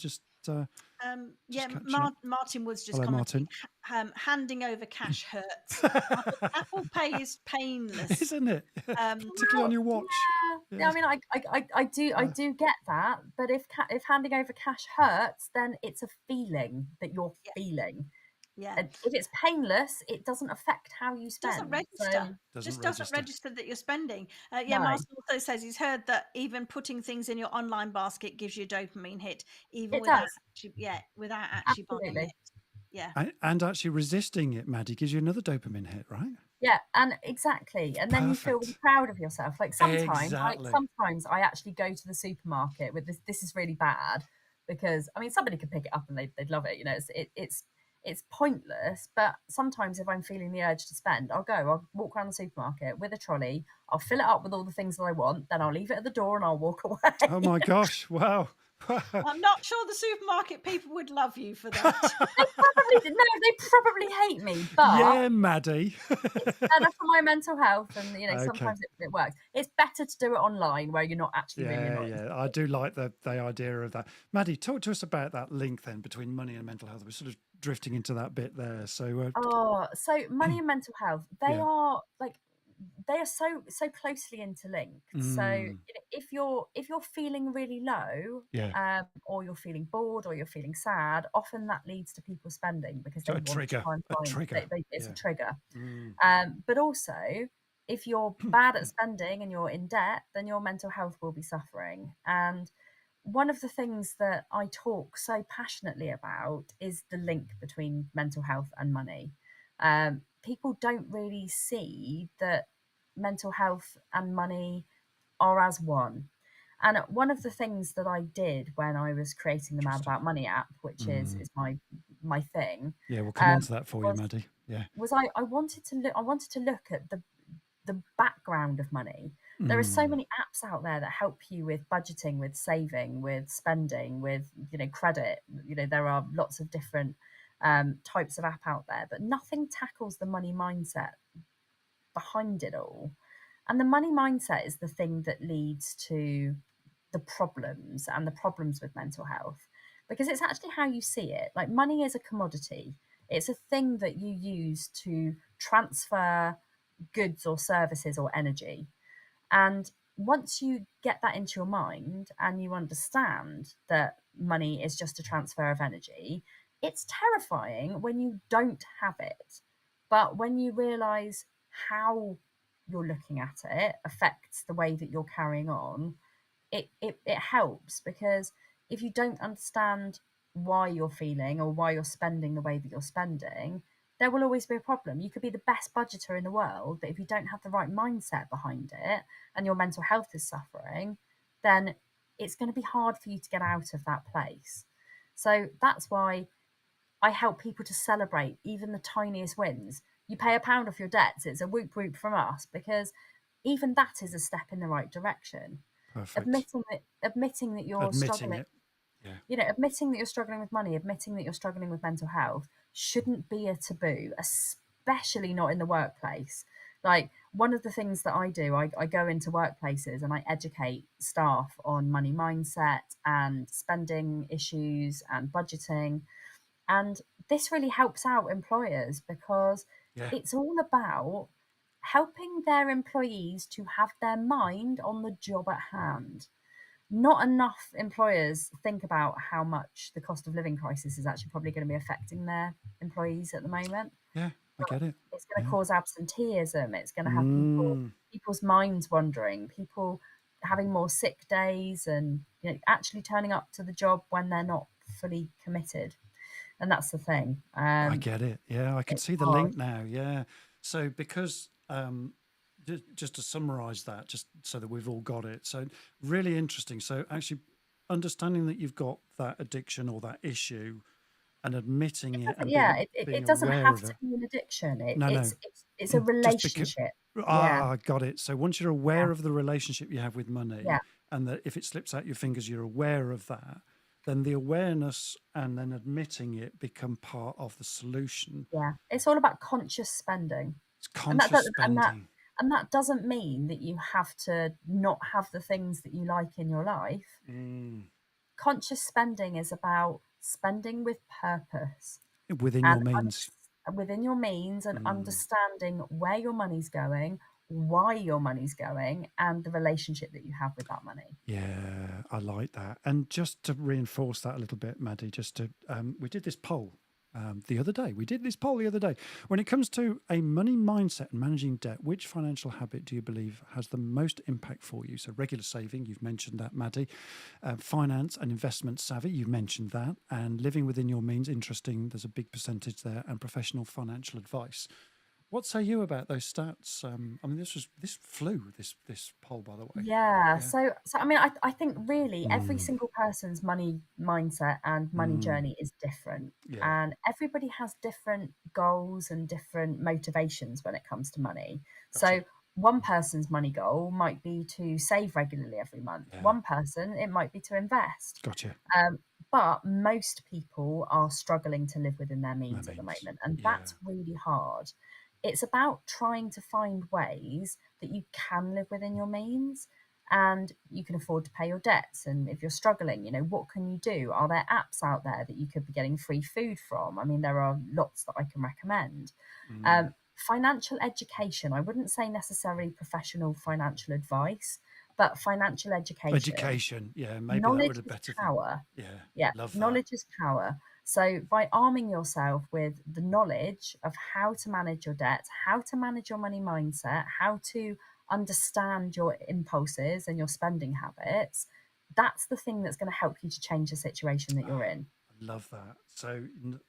Speaker 3: Martin Woods just
Speaker 1: Hello,
Speaker 3: commenting.
Speaker 1: Martin.
Speaker 3: Handing over cash hurts. Apple Pay is painless.
Speaker 1: Isn't it? Particularly on your watch.
Speaker 2: Yeah. I mean, I do get that, but if handing over cash hurts, then it's a feeling that you're feeling.
Speaker 3: Yeah.
Speaker 2: And if it's painless, it doesn't affect how you spend.
Speaker 3: Doesn't register. Doesn't register that you're spending.
Speaker 2: No.
Speaker 3: Martin also says he's heard that even putting things in your online basket gives you a dopamine hit, even without actually buying it. Yeah.
Speaker 1: And actually resisting it, Maddy, gives you another dopamine hit, right?
Speaker 2: Yeah, and exactly. And then you feel really proud of yourself. Like sometimes I actually go to the supermarket with this. This is really bad, because I mean, somebody could pick it up and they'd love it. It's pointless, but sometimes if I'm feeling the urge to spend, I'll walk around the supermarket with a trolley, I'll fill it up with all the things that I want, then I'll leave it at the door and I'll walk away.
Speaker 1: Oh my gosh, wow.
Speaker 3: I'm not sure the supermarket people would love you for that.
Speaker 2: They probably hate me, but
Speaker 1: yeah, Maddy.
Speaker 2: it's better for my mental health, and sometimes it works. It's better to do it online where you're not actually really annoyed.
Speaker 1: Yeah, I do like the idea of that. Maddy, talk to us about that link then between money and mental health. We're sort of drifting into that bit there. So
Speaker 2: so money and mental health, they are so closely interlinked. So if you're feeling really low, or you're feeling bored or you're feeling sad, often that leads to people spending because they want to try and find it's a trigger. But also, if you're bad at spending and you're in debt, then your mental health will be suffering. And one of the things that I talk so passionately about is the link between mental health and money. People don't really see that mental health and money are as one. And one of the things that I did when I was creating the Mad About Money app, which is my thing.
Speaker 1: Yeah, we'll come on to that for you, Maddy. Yeah.
Speaker 2: Was I wanted to look at the background of money. There are so many apps out there that help you with budgeting, with saving, with spending, with credit. There are lots of different types of app out there, but nothing tackles the money mindset behind it all. And the money mindset is the thing that leads to the problems and the problems with mental health, because it's actually how you see it. Like, money is a commodity, it's a thing that you use to transfer goods or services or energy. And once you get that into your mind and you understand that money is just a transfer of energy, it's terrifying when you don't have it. But when you realize how you're looking at it affects the way that you're carrying on, it helps, because if you don't understand why you're feeling or why you're spending the way that you're spending, there will always be a problem. You could be the best budgeter in the world, but if you don't have the right mindset behind it and your mental health is suffering, then it's going to be hard for you to get out of that place. So that's why I help people to celebrate even the tiniest wins. You pay £1 off your debts, it's a whoop whoop from us, because even that is a step in the right direction.
Speaker 1: Perfect.
Speaker 2: Admitting that you're
Speaker 1: Admitting
Speaker 2: struggling,
Speaker 1: it. Yeah.
Speaker 2: admitting that you're struggling with money, admitting that you're struggling with mental health shouldn't be a taboo, especially not in the workplace. Like, one of the things that I do, I go into workplaces and I educate staff on money mindset and spending issues and budgeting. And this really helps out employers, because
Speaker 1: Yeah.
Speaker 2: it's all about helping their employees to have their mind on the job at hand. Not enough employers think about how much the cost of living crisis is actually probably going to be affecting their employees at the moment.
Speaker 1: Yeah, I get it.
Speaker 2: It's going to
Speaker 1: Yeah.
Speaker 2: cause absenteeism. It's going to have
Speaker 1: Mm.
Speaker 2: people's minds wandering, people having more sick days, and actually turning up to the job when they're not fully committed. And that's the thing.
Speaker 1: I get it. Yeah, I can
Speaker 2: It's
Speaker 1: see the
Speaker 2: hard.
Speaker 1: link now. Yeah. So because just to summarize that, just so that we've all got it. So really interesting. So actually understanding that you've got that addiction or that issue and admitting it and
Speaker 2: Yeah,
Speaker 1: being
Speaker 2: it
Speaker 1: being
Speaker 2: doesn't
Speaker 1: aware
Speaker 2: have
Speaker 1: of
Speaker 2: to
Speaker 1: it.
Speaker 2: be an addiction.
Speaker 1: No, no.
Speaker 2: It's a
Speaker 1: Just because
Speaker 2: relationship. Yeah,
Speaker 1: I got it. So once you're
Speaker 2: yeah,
Speaker 1: aware of the relationship you have with money
Speaker 2: yeah,
Speaker 1: and that if it slips out your fingers, you're aware of that, then the awareness and then admitting it become part of the solution.
Speaker 2: yeah. It's all about conscious spending,
Speaker 1: It's
Speaker 2: and
Speaker 1: conscious
Speaker 2: and that
Speaker 1: spending.
Speaker 2: and that doesn't mean that you have to not have the things that you like in your life.
Speaker 1: Mm.
Speaker 2: Conscious spending is about spending with purpose
Speaker 1: Within
Speaker 2: and
Speaker 1: your means.
Speaker 2: within your means, and
Speaker 1: Mm.
Speaker 2: understanding where your money's going, why your money's going, and the relationship that you have with that money.
Speaker 1: Yeah, I like that. And just to reinforce that a little bit, Maddie, we did this poll the other day. We did this poll the other day. When it comes to a money mindset and managing debt, which financial habit do you believe has the most impact for you? So regular saving, you've mentioned that, Maddie. Finance and investment savvy, you mentioned that. And living within your means, interesting. There's a big percentage there. And professional financial advice. What say you about those stats? I mean, this flew this poll, by the way.
Speaker 2: Yeah,
Speaker 1: Yeah.
Speaker 2: so I mean, I think really every
Speaker 1: Mm.
Speaker 2: single person's money mindset and money
Speaker 1: Mm.
Speaker 2: journey is different,
Speaker 1: Yeah.
Speaker 2: and everybody has different goals and different motivations when it comes to money.
Speaker 1: Gotcha.
Speaker 2: So one person's money goal might be to save regularly every month.
Speaker 1: Yeah.
Speaker 2: One person, it might be to invest.
Speaker 1: Gotcha.
Speaker 2: But most people are struggling to live within their
Speaker 1: That
Speaker 2: means at the
Speaker 1: means.
Speaker 2: moment, and
Speaker 1: Yeah.
Speaker 2: that's really hard. It's about trying to find ways that you can live within your means and you can afford to pay your debts. And if you're struggling, what can you do? Are there apps out there that you could be getting free food from? I mean, there are lots that I can recommend.
Speaker 1: Mm.
Speaker 2: Financial education, I wouldn't say necessarily professional financial advice, but financial education.
Speaker 1: Education. Yeah. Maybe that would
Speaker 2: Knowledge
Speaker 1: have
Speaker 2: is
Speaker 1: better thing.
Speaker 2: power.
Speaker 1: Yeah.
Speaker 2: Yeah,
Speaker 1: Love that.
Speaker 2: knowledge is power. So by arming yourself with the knowledge of how to manage your debt, how to manage your money mindset, how to understand your impulses and your spending habits, that's the thing that's going to help you to change the situation that you're in.
Speaker 1: I love that. So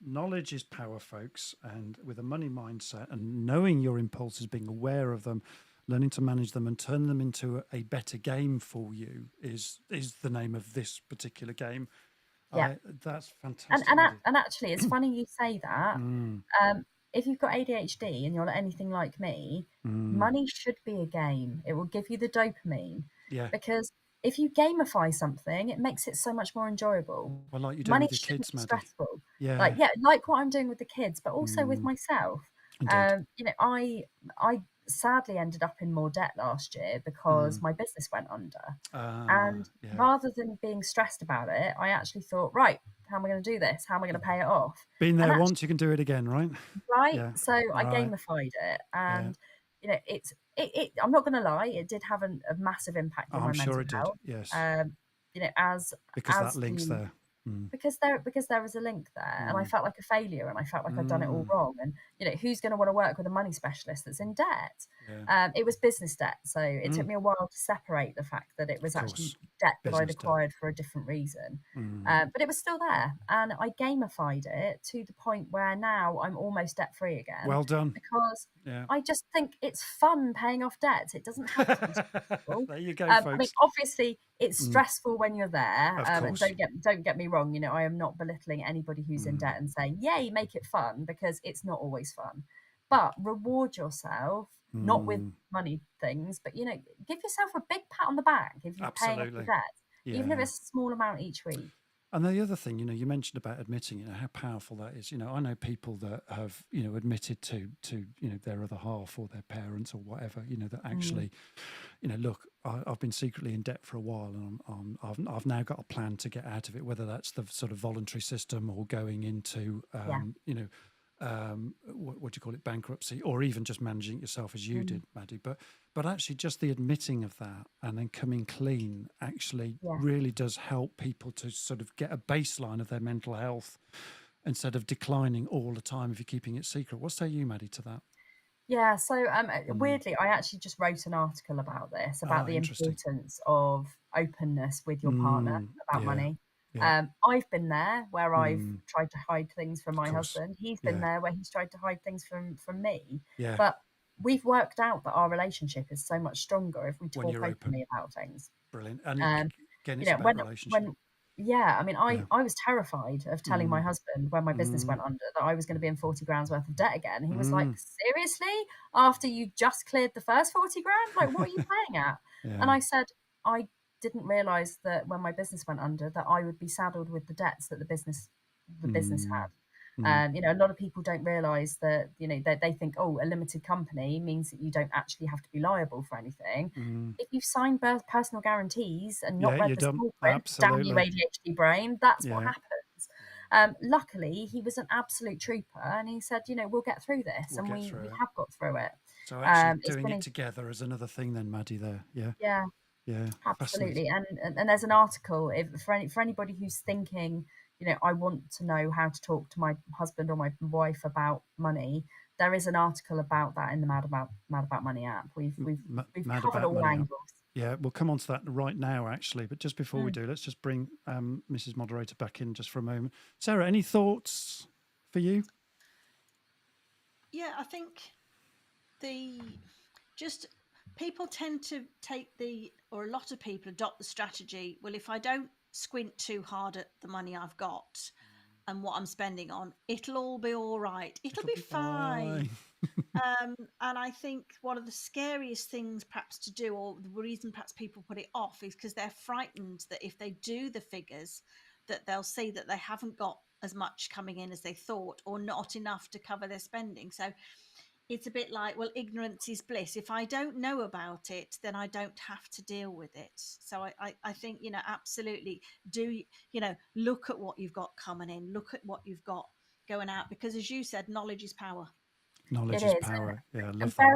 Speaker 1: knowledge is power, folks. And with a money mindset and knowing your impulses, being aware of them, learning to manage them and turn them into a better game for you is the name of this particular game.
Speaker 2: Yeah.
Speaker 1: That's
Speaker 2: And
Speaker 1: fantastic, Maddie.
Speaker 2: and actually, it's funny you say that.
Speaker 1: Mm.
Speaker 2: If you've got ADHD and you're anything like me,
Speaker 1: Mm.
Speaker 2: money should be a game. It will give you the dopamine,
Speaker 1: Yeah.
Speaker 2: because if you gamify something, it makes it so much more enjoyable.
Speaker 1: Well, like you're doing
Speaker 2: Money
Speaker 1: with your
Speaker 2: shouldn't
Speaker 1: kids,
Speaker 2: be
Speaker 1: Maddie.
Speaker 2: stressful.
Speaker 1: Yeah.
Speaker 2: Like what I'm doing with the kids, but also with
Speaker 1: Mm,
Speaker 2: myself.
Speaker 1: indeed.
Speaker 2: I sadly ended up in more debt last year because
Speaker 1: Mm.
Speaker 2: my business went under. And
Speaker 1: Yeah.
Speaker 2: rather than being stressed about it, I actually thought, right, how am I going to do this? How am I going to pay it off?
Speaker 1: Been
Speaker 2: And
Speaker 1: there
Speaker 2: actually,
Speaker 1: once, you can do it again, right?
Speaker 2: right,
Speaker 1: Yeah.
Speaker 2: so I
Speaker 1: Right.
Speaker 2: gamified it,
Speaker 1: Yeah.
Speaker 2: and I'm not going to lie, it did have a massive impact on
Speaker 1: I'm
Speaker 2: my
Speaker 1: sure
Speaker 2: mental
Speaker 1: it did.
Speaker 2: health.
Speaker 1: Yes.
Speaker 2: Um, as
Speaker 1: Because that
Speaker 2: as
Speaker 1: link's
Speaker 2: the
Speaker 1: there. Mm.
Speaker 2: because there was a link there, and I
Speaker 1: Mm.
Speaker 2: felt like a failure, and I felt like I'd done it all
Speaker 1: Mm.
Speaker 2: wrong. And who's going to want to work with a money specialist that's in debt?
Speaker 1: Yeah.
Speaker 2: It was business debt, so it took
Speaker 1: Mm.
Speaker 2: me a while to separate the fact that it
Speaker 1: Of
Speaker 2: was actually
Speaker 1: course.
Speaker 2: debt that I'd
Speaker 1: Business debt.
Speaker 2: acquired for a different reason.
Speaker 1: Mm.
Speaker 2: But it was still there, and I gamified it to the point where now I'm almost debt free again
Speaker 1: Well done.
Speaker 2: because
Speaker 1: Yeah.
Speaker 2: I just think it's fun paying off debts. It doesn't have to be stressful.
Speaker 1: There you go,
Speaker 2: I mean,
Speaker 1: folks.
Speaker 2: obviously, it's
Speaker 1: Mm.
Speaker 2: stressful when you're there,
Speaker 1: Of
Speaker 2: and
Speaker 1: course.
Speaker 2: don't get me wrong. I am not belittling anybody who's in
Speaker 1: Mm.
Speaker 2: debt and saying, "Yay, make it fun," because it's not always fun. But reward yourself, not with
Speaker 1: Mm.
Speaker 2: money things, but give yourself a big pat on the back if you're paying off your
Speaker 1: Absolutely.
Speaker 2: debt, even if
Speaker 1: Yeah.
Speaker 2: it's a small amount each week.
Speaker 1: And the other thing, you mentioned about admitting, how powerful that is. I know people that have, admitted to, their other half or their parents or whatever, that actually, look, I've been secretly in debt for a while, and I've now got a plan to get out of it, whether that's the sort of voluntary system or going into,
Speaker 2: Yeah.
Speaker 1: what do you call it, bankruptcy, or even just managing it yourself as you
Speaker 2: Mm.
Speaker 1: did, Maddie. But actually, just the admitting of that and then coming clean actually
Speaker 2: Yeah.
Speaker 1: really does help people to sort of get a baseline of their mental health instead of declining all the time if you're keeping it secret. What say you, Maddie, to that?
Speaker 2: Yeah, so weirdly, I actually just wrote an article about this, about the
Speaker 1: Interesting.
Speaker 2: importance of openness with your partner about
Speaker 1: Yeah.
Speaker 2: money.
Speaker 1: Yeah.
Speaker 2: I've been there where I've
Speaker 1: Mm,
Speaker 2: tried to hide things from
Speaker 1: of
Speaker 2: my
Speaker 1: course.
Speaker 2: husband. He's been
Speaker 1: Yeah.
Speaker 2: there where he's tried to hide things from me.
Speaker 1: Yeah.
Speaker 2: But we've worked out that our relationship is so much stronger if we
Speaker 1: When
Speaker 2: talk
Speaker 1: you're open.
Speaker 2: openly about things.
Speaker 1: Brilliant. And
Speaker 2: Um,
Speaker 1: again,
Speaker 2: you
Speaker 1: it's
Speaker 2: know,
Speaker 1: about
Speaker 2: when
Speaker 1: relationship.
Speaker 2: yeah, I mean,
Speaker 1: Yeah.
Speaker 2: I was terrified of telling my
Speaker 1: Mm,
Speaker 2: husband when my business
Speaker 1: mm,
Speaker 2: went under that I was going to be in 40 grand's worth of debt again. He was like,
Speaker 1: mm.
Speaker 2: seriously? After you just cleared the first 40 grand? Like, what are you playing at? And
Speaker 1: Yeah.
Speaker 2: I said, I didn't realize that when my business went under that I would be saddled with the debts that the business
Speaker 1: Mm,
Speaker 2: had.
Speaker 1: mm,
Speaker 2: A lot of people don't realize that, they think, oh, a limited company means that you don't actually have to be liable for anything.
Speaker 1: mm.
Speaker 2: If you've signed personal guarantees and
Speaker 1: Yeah,
Speaker 2: not read
Speaker 1: you're
Speaker 2: the
Speaker 1: done.
Speaker 2: small print, damn you,
Speaker 1: Absolutely.
Speaker 2: ADHD brain, that's what
Speaker 1: Yeah.
Speaker 2: happens. Luckily, he was an absolute trooper, and he said, we'll get through this,
Speaker 1: We'll
Speaker 2: and
Speaker 1: get
Speaker 2: we
Speaker 1: through it.
Speaker 2: have got through it.
Speaker 1: So actually
Speaker 2: It's
Speaker 1: doing
Speaker 2: been
Speaker 1: it together is another thing then, Maddie, there. Yeah.
Speaker 2: yeah,
Speaker 1: Yeah. Fascinating.
Speaker 2: absolutely. And there's an article for anybody who's thinking, I want to know how to talk to my husband or my wife about money. There is an article about that in the Mad About Money app. We've
Speaker 1: Mad
Speaker 2: covered
Speaker 1: about
Speaker 2: all
Speaker 1: money.
Speaker 2: angles.
Speaker 1: Yeah, we'll come on to that right now, actually. But just before we
Speaker 2: Mm.
Speaker 1: do, let's just bring Mrs. Moderator back in just for a moment. Sarah, any thoughts for you?
Speaker 3: Yeah, I think just people tend to or a lot of people adopt the strategy, well, if I don't squint too hard at the money I've got and what I'm spending on, it'll all be all right. It'll be fine. And I think one of the scariest things perhaps to do, or the reason perhaps people put it off, is because they're frightened that if they do the figures, that they'll see that they haven't got as much coming in as they thought, or not enough to cover their spending. So it's a bit like, well, ignorance is bliss. If I don't know about it, then I don't have to deal with it. So I think, absolutely do, look at what you've got coming in, look at what you've got going out, because as you said, knowledge is power.
Speaker 1: Knowledge
Speaker 2: It
Speaker 1: is
Speaker 2: is,
Speaker 1: power. Yeah, I
Speaker 2: and
Speaker 1: love that.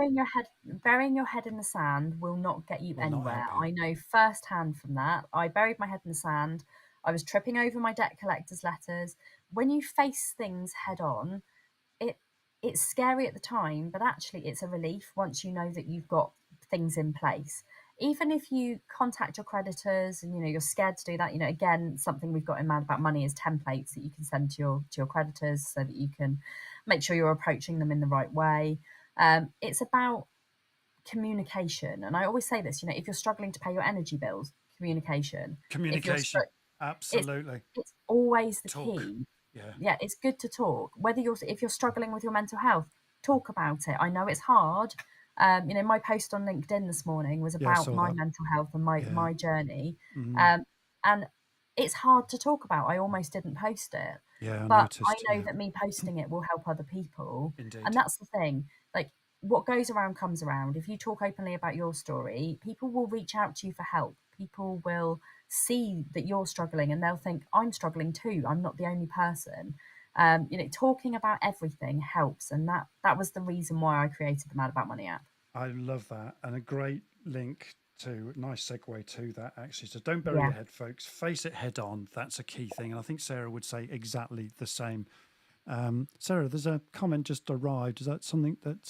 Speaker 2: burying your head in the sand will not get you
Speaker 1: Will not
Speaker 2: anywhere.
Speaker 1: help you.
Speaker 2: I know firsthand from that. I buried my head in the sand. I was tripping over my debt collector's letters. When you face things head on, it it's scary at the time, but actually it's a relief once you know that you've got things in place. Even if you contact your creditors and you're scared to do that, again, something we've got in Mad About Money is templates that you can send to your creditors so that you can make sure you're approaching them in the right way. It's about communication, and I always say this: if you're struggling to pay your energy bills, communication. If you're
Speaker 1: Communication.
Speaker 2: it's
Speaker 1: Absolutely.
Speaker 2: it's always the
Speaker 1: Talk.
Speaker 2: key.
Speaker 1: Yeah.
Speaker 2: Yeah, it's good to talk. If you're struggling with your mental health, talk about it. I know it's hard. My post on LinkedIn this morning was
Speaker 1: Yeah, I
Speaker 2: about
Speaker 1: saw
Speaker 2: my
Speaker 1: that.
Speaker 2: mental health and my
Speaker 1: Yeah.
Speaker 2: my journey.
Speaker 1: Mm.
Speaker 2: And it's hard to talk about. I almost didn't post it,
Speaker 1: Yeah, I
Speaker 2: but I
Speaker 1: noticed.
Speaker 2: know
Speaker 1: Yeah,
Speaker 2: that me posting it will help other people, and
Speaker 1: indeed.
Speaker 2: that's the thing. Like, what goes around comes around. If you talk openly about your story, people will reach out to you for help. People will see that you're struggling, and they'll think, I'm struggling too. I'm not the only person. Talking about everything helps, and that was the reason why I created the Mad About Money app.
Speaker 1: I love that, and a great link to nice segue to that actually. So don't bury
Speaker 2: Yeah.
Speaker 1: your head, folks. Face it head on. That's a key thing, and I think Sarah would say exactly the same. Sarah, there's a comment just arrived. Is that something that?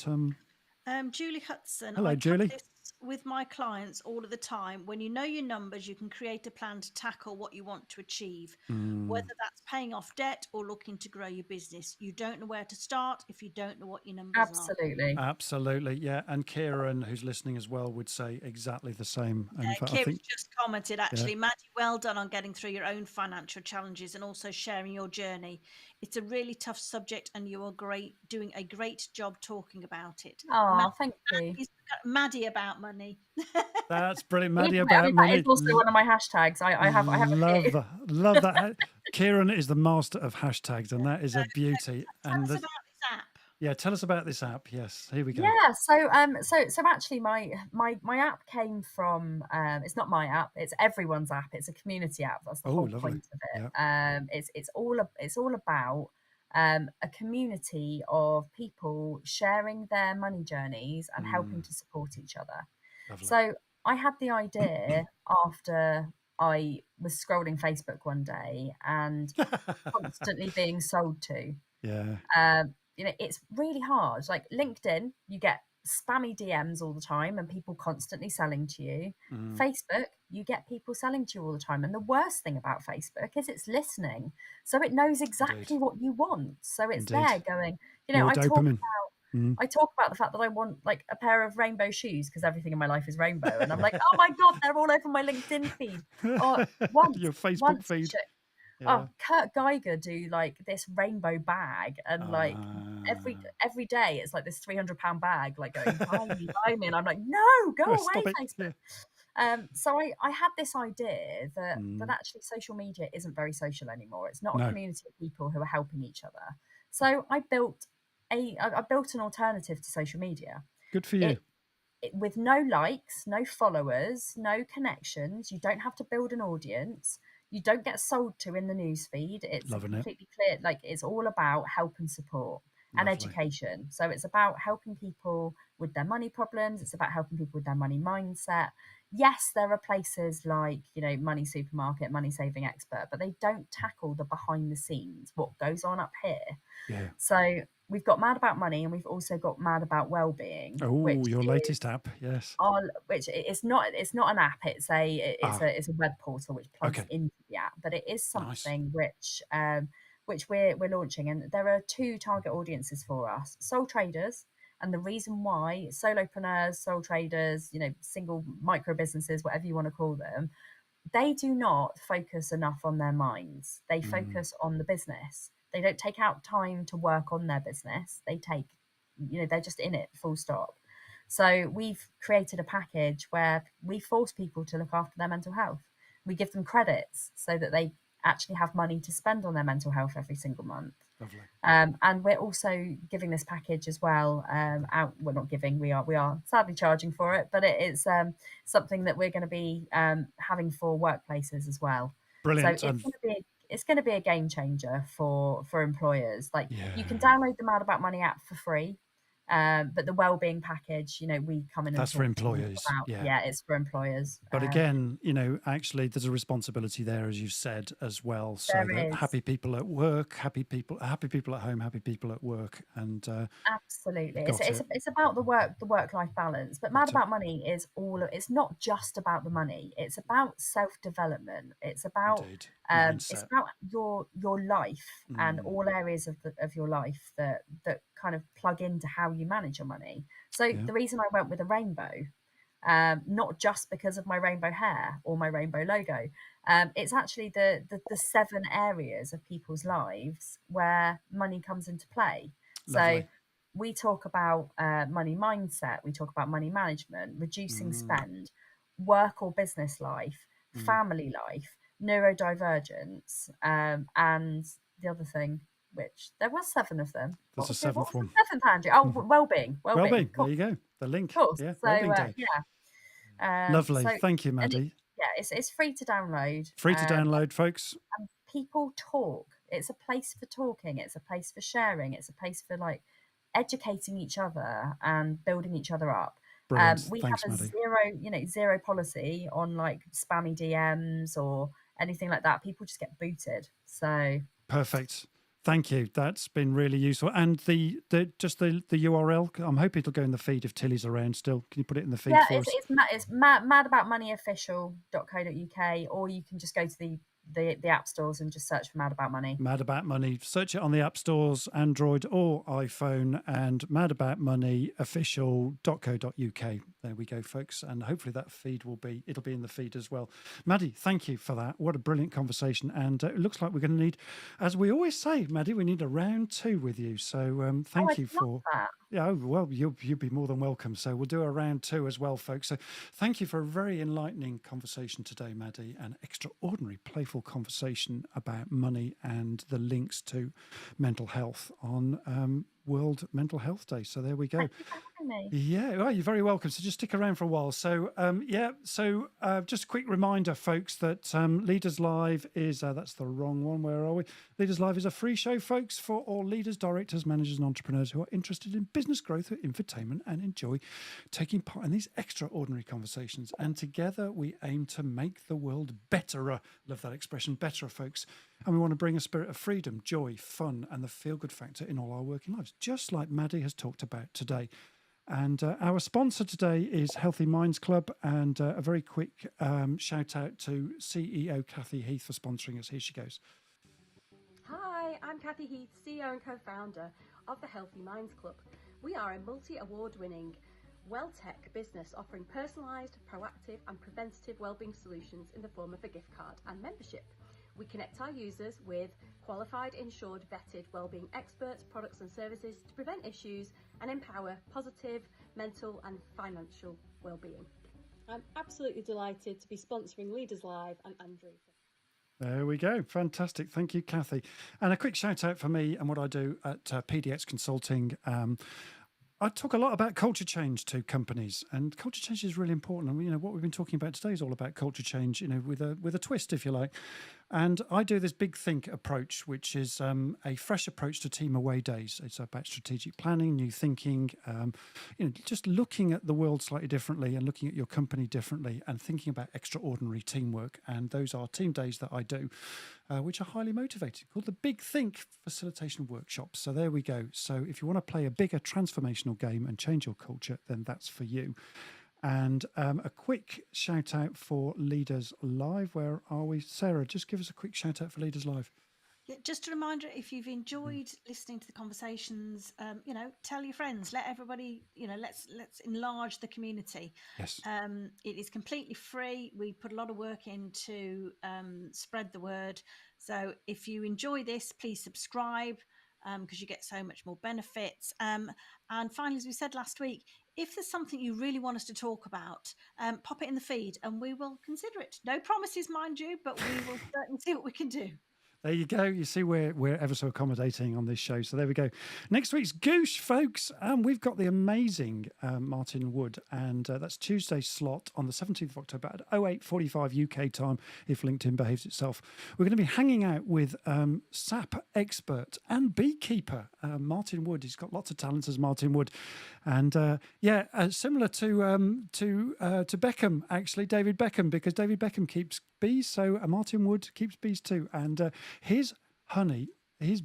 Speaker 3: Julie Hudson,
Speaker 1: Hello,
Speaker 3: I cover
Speaker 1: Julie.
Speaker 3: this with my clients all of the time. When you know your numbers, you can create a plan to tackle what you want to achieve, whether that's paying off debt or looking to grow your business. You don't know where to start if you don't know what your numbers are.
Speaker 2: Absolutely.
Speaker 1: Absolutely, yeah. And Kieran, who's listening as well, would say exactly the same. In fact, I
Speaker 3: Kieran
Speaker 1: think,
Speaker 3: just commented,
Speaker 1: yeah,
Speaker 3: actually, Maddie, well done on getting through your own financial challenges and also sharing your journey. It's a really tough subject, and you are doing a great job talking about it.
Speaker 2: Oh, thank you.
Speaker 3: Maddie about money.
Speaker 1: that's brilliant. Maddie
Speaker 2: Even,
Speaker 1: about
Speaker 2: that is
Speaker 1: money.
Speaker 2: also one of my hashtags. I have a
Speaker 1: Love
Speaker 2: few.
Speaker 1: that. Love that. Kieran is the master of hashtags, and that is a beauty.
Speaker 3: Tell
Speaker 1: And
Speaker 3: us about this app.
Speaker 1: yeah, tell us about this app. Yes, here we go.
Speaker 2: Yeah, so actually my app came from it's not my app, it's everyone's app. It's a community app. That's the
Speaker 1: Oh,
Speaker 2: whole
Speaker 1: lovely.
Speaker 2: point of it.
Speaker 1: Yeah.
Speaker 2: It's all about a community of people sharing their money journeys and helping to support each other.
Speaker 1: Lovely.
Speaker 2: So I had the idea after I was scrolling Facebook one day and constantly being sold to.
Speaker 1: Yeah.
Speaker 2: It's really hard. Like LinkedIn, you get spammy DMs all the time and people constantly selling to you. Facebook, you get people selling to you all the time. And the worst thing about Facebook is it's listening. So it knows exactly
Speaker 1: Indeed.
Speaker 2: what you want. So it's
Speaker 1: Indeed.
Speaker 2: there going,
Speaker 1: More
Speaker 2: I
Speaker 1: dopamine.
Speaker 2: talk about the fact that I want like a pair of rainbow shoes because everything in my life is rainbow. And I'm like, oh my God, they're all over my LinkedIn feed. Or
Speaker 1: Your Facebook
Speaker 2: once
Speaker 1: feed.
Speaker 2: Oh, Kurt Geiger do like this rainbow bag, and like every day it's like this £300 bag, like going buy me, and I'm like, no, go
Speaker 1: Stop
Speaker 2: away,
Speaker 1: it.
Speaker 2: Facebook.
Speaker 1: Yeah.
Speaker 2: So I had this idea that actually social media isn't very social anymore. It's not a community of people who are helping each other. So I built an alternative to social media.
Speaker 1: Good for you.
Speaker 2: With no likes, no followers, no connections. You don't have to build an audience. You don't get sold to in the newsfeed. It's completely clear. Like, it's all about help and support and education. So it's about helping people with their money problems. It's about helping people with their money mindset. Yes, there are places like, Money Supermarket, Money Saving Expert, but they don't tackle the behind the scenes, what goes on up here.
Speaker 1: Yeah.
Speaker 2: So we've got Mad About Money, and we've also got Mad About Wellbeing.
Speaker 1: Oh, your latest app, yes.
Speaker 2: Which it's not an app. It's a web portal which plugs into the app, but it is something which we're launching, and there are two target audiences for us: sole traders. And the reason why solopreneurs, sole traders, single micro businesses, whatever you want to call them, they do not focus enough on their minds. They focus on the business. They don't take out time to work on their business. They're just in it, full stop. So we've created a package where we force people to look after their mental health. We give them credits so that they actually have money to spend on their mental health every single month.
Speaker 1: Lovely.
Speaker 2: And we're also giving this package as well out. We're not giving, we are sadly charging for it, but it is something that we're going to be having for workplaces as well.
Speaker 1: Brilliant.
Speaker 2: So it's going to be a game changer for employers. Like, you can download the Mad About Money app for free. But the wellbeing package, we come in.
Speaker 1: That's for employers.
Speaker 2: It's for employers.
Speaker 1: But again, actually, there's a responsibility there, as you've said as well. So that happy people at work, happy people at home, happy people at work, and
Speaker 2: absolutely, it's about the work-life balance. But Mad About Money is it's not just about the money. It's about self-development. It's about it's about your life and all areas of your life that kind of plug into how you manage your money. So the reason I went with a rainbow, not just because of my rainbow hair or my rainbow logo, it's actually the 7 areas of people's lives where money comes into play.
Speaker 1: Lovely.
Speaker 2: So we talk about money mindset, we talk about money management, reducing spend, work or business life, family life, neurodivergence, and the other thing, which there was 7 of them.
Speaker 1: There's a
Speaker 2: What was
Speaker 1: 7th one.
Speaker 2: the 7th, Andrew? Oh, well-being.
Speaker 1: Well-being.
Speaker 2: Cool.
Speaker 1: There you go. The link.
Speaker 2: Cool.
Speaker 1: Yeah.
Speaker 2: So
Speaker 1: Well-being day. Lovely.
Speaker 2: So,
Speaker 1: Thank you, Maddy.
Speaker 2: it's free to download.
Speaker 1: Free to download, folks.
Speaker 2: And people talk. It's a place for talking. It's a place for sharing. It's a place for like educating each other and building each other up.
Speaker 1: Brilliant.
Speaker 2: We
Speaker 1: Thanks,
Speaker 2: have a
Speaker 1: Maddy.
Speaker 2: zero policy on like spammy DMs or anything like that. People just get booted. So
Speaker 1: perfect. Thank you. That's been really useful. And the URL, I'm hoping it'll go in the feed if Tilly's around still. Can you put it in the feed for us?
Speaker 2: It's madaboutmoneyofficial.co.uk, or you can just go to the app stores and just search for Mad About Money.
Speaker 1: Mad About Money. Search it on the app stores, Android or iPhone, and madaboutmoneyofficial.co.uk. There we go, folks. And hopefully that feed it'll be in the feed as well. Maddy, thank you for that. What a brilliant conversation. And it looks like we're going to need, as we always say, Maddy, we need a round 2 with you. So thank you for
Speaker 2: that.
Speaker 1: Yeah, well, you'll be more than welcome. So we'll do a round 2 as well, folks. So thank you for a very enlightening conversation today, Maddy, an extraordinary, playful conversation about money and the links to mental health on World Mental Health Day. So there we go.
Speaker 2: Thank you for having me.
Speaker 1: Yeah, well, you're very welcome. So just stick around for a while. So just a quick reminder, folks, that Leaders Live is, that's the wrong one. Where are we? Leaders Live is a free show, folks, for all leaders, directors, managers and entrepreneurs who are interested in business growth or infotainment and enjoy taking part in these extraordinary conversations. And together we aim to make the world betterer. Love that expression, betterer, folks. And we want to bring a spirit of freedom, joy, fun, and the feel-good factor in all our working lives, just like Maddy has talked about today. And our sponsor today is Healthy Minds Club. And a very quick shout out to CEO Kathy Heath for sponsoring us. Here she goes.
Speaker 4: Hi, I'm Kathy Heath, CEO and co-founder of the Healthy Minds Club. We are a multi-award-winning well-tech business offering personalised, proactive and preventative wellbeing solutions in the form of a gift card and membership. We connect our users with qualified, insured, vetted wellbeing experts, products and services to prevent issues and empower positive mental and financial wellbeing. I'm absolutely delighted to be sponsoring Leaders Live and Andrew.
Speaker 1: There we go. Fantastic. Thank you, Kathy. And a quick shout out for me and what I do at PDX Consulting. I talk a lot about culture change to companies, and culture change is really important. And what we've been talking about today is all about culture change, with a twist, if you like. And I do this big think approach, which is a fresh approach to team away days. It's about strategic planning, new thinking, just looking at the world slightly differently and looking at your company differently and thinking about extraordinary teamwork. And those are team days that I do, which are highly motivated, called the Big Think Facilitation Workshops. So there we go. So if you want to play a bigger transformational game and change your culture, then that's for you. And a quick shout out for Leaders Live. Where are we? Sarah, just give us a quick shout out for Leaders Live.
Speaker 3: Yeah, just a reminder, if you've enjoyed listening to the conversations, tell your friends, let everybody, let's enlarge the community.
Speaker 1: Yes.
Speaker 3: It is completely free. We put a lot of work into spread the word. So if you enjoy this, please subscribe because you get so much more benefits. And finally, as we said last week, if there's something you really want us to talk about, pop it in the feed and we will consider it. No promises, mind you, but we will certainly see what we can do.
Speaker 1: There you go. You see, we're ever so accommodating on this show. So there we go. Next week's Goosh, folks. We've got the amazing Martin Wood, and that's Tuesday's slot on the 17th of October at 08:45 UK time, if LinkedIn behaves itself. We're going to be hanging out with SAP expert and beekeeper Martin Wood. He's got lots of talents as Martin Wood, and similar to Beckham, actually, David Beckham, because David Beckham keeps bees, so Martin Wood keeps bees too, and his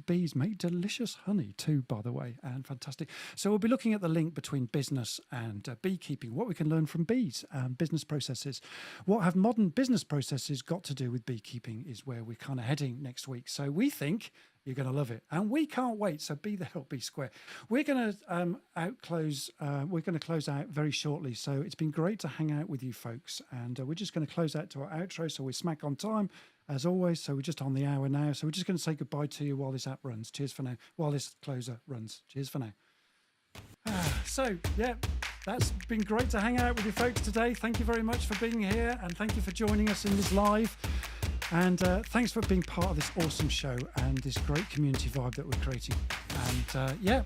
Speaker 1: bees make delicious honey too, by the way, and fantastic. So we'll be looking at the link between business and beekeeping, what we can learn from bees, business processes. What have modern business processes got to do with beekeeping is where we're kind of heading next week. So we think you're going to love it, and we can't wait. So be there, be square. We're going to close out very shortly. So it's been great to hang out with you folks, and we're just going to close out to our outro. So we're smack on time as always. So we're just on the hour now. So we're just going to say goodbye to you while this app runs. Cheers for now. While this closer runs. Cheers for now. That's been great to hang out with you folks today. Thank you very much for being here, and thank you for joining us in this live. And thanks for being part of this awesome show and this great community vibe that we're creating. And yeah,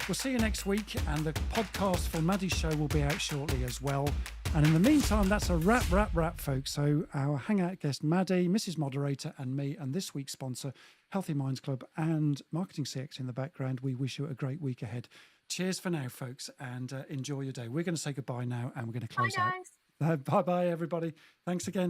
Speaker 1: we'll see you next week. And the podcast for Maddy's show will be out shortly as well. And in the meantime, that's a wrap, folks. So our hangout guest, Maddy, Mrs. Moderator, and me, and this week's sponsor, Healthy Minds Club and Marketing CX in the background. We wish you a great week ahead. Cheers for now, folks, and enjoy your day. We're going to say goodbye now, and we're going to close out.
Speaker 2: Bye, guys.
Speaker 1: Bye-bye, everybody. Thanks again.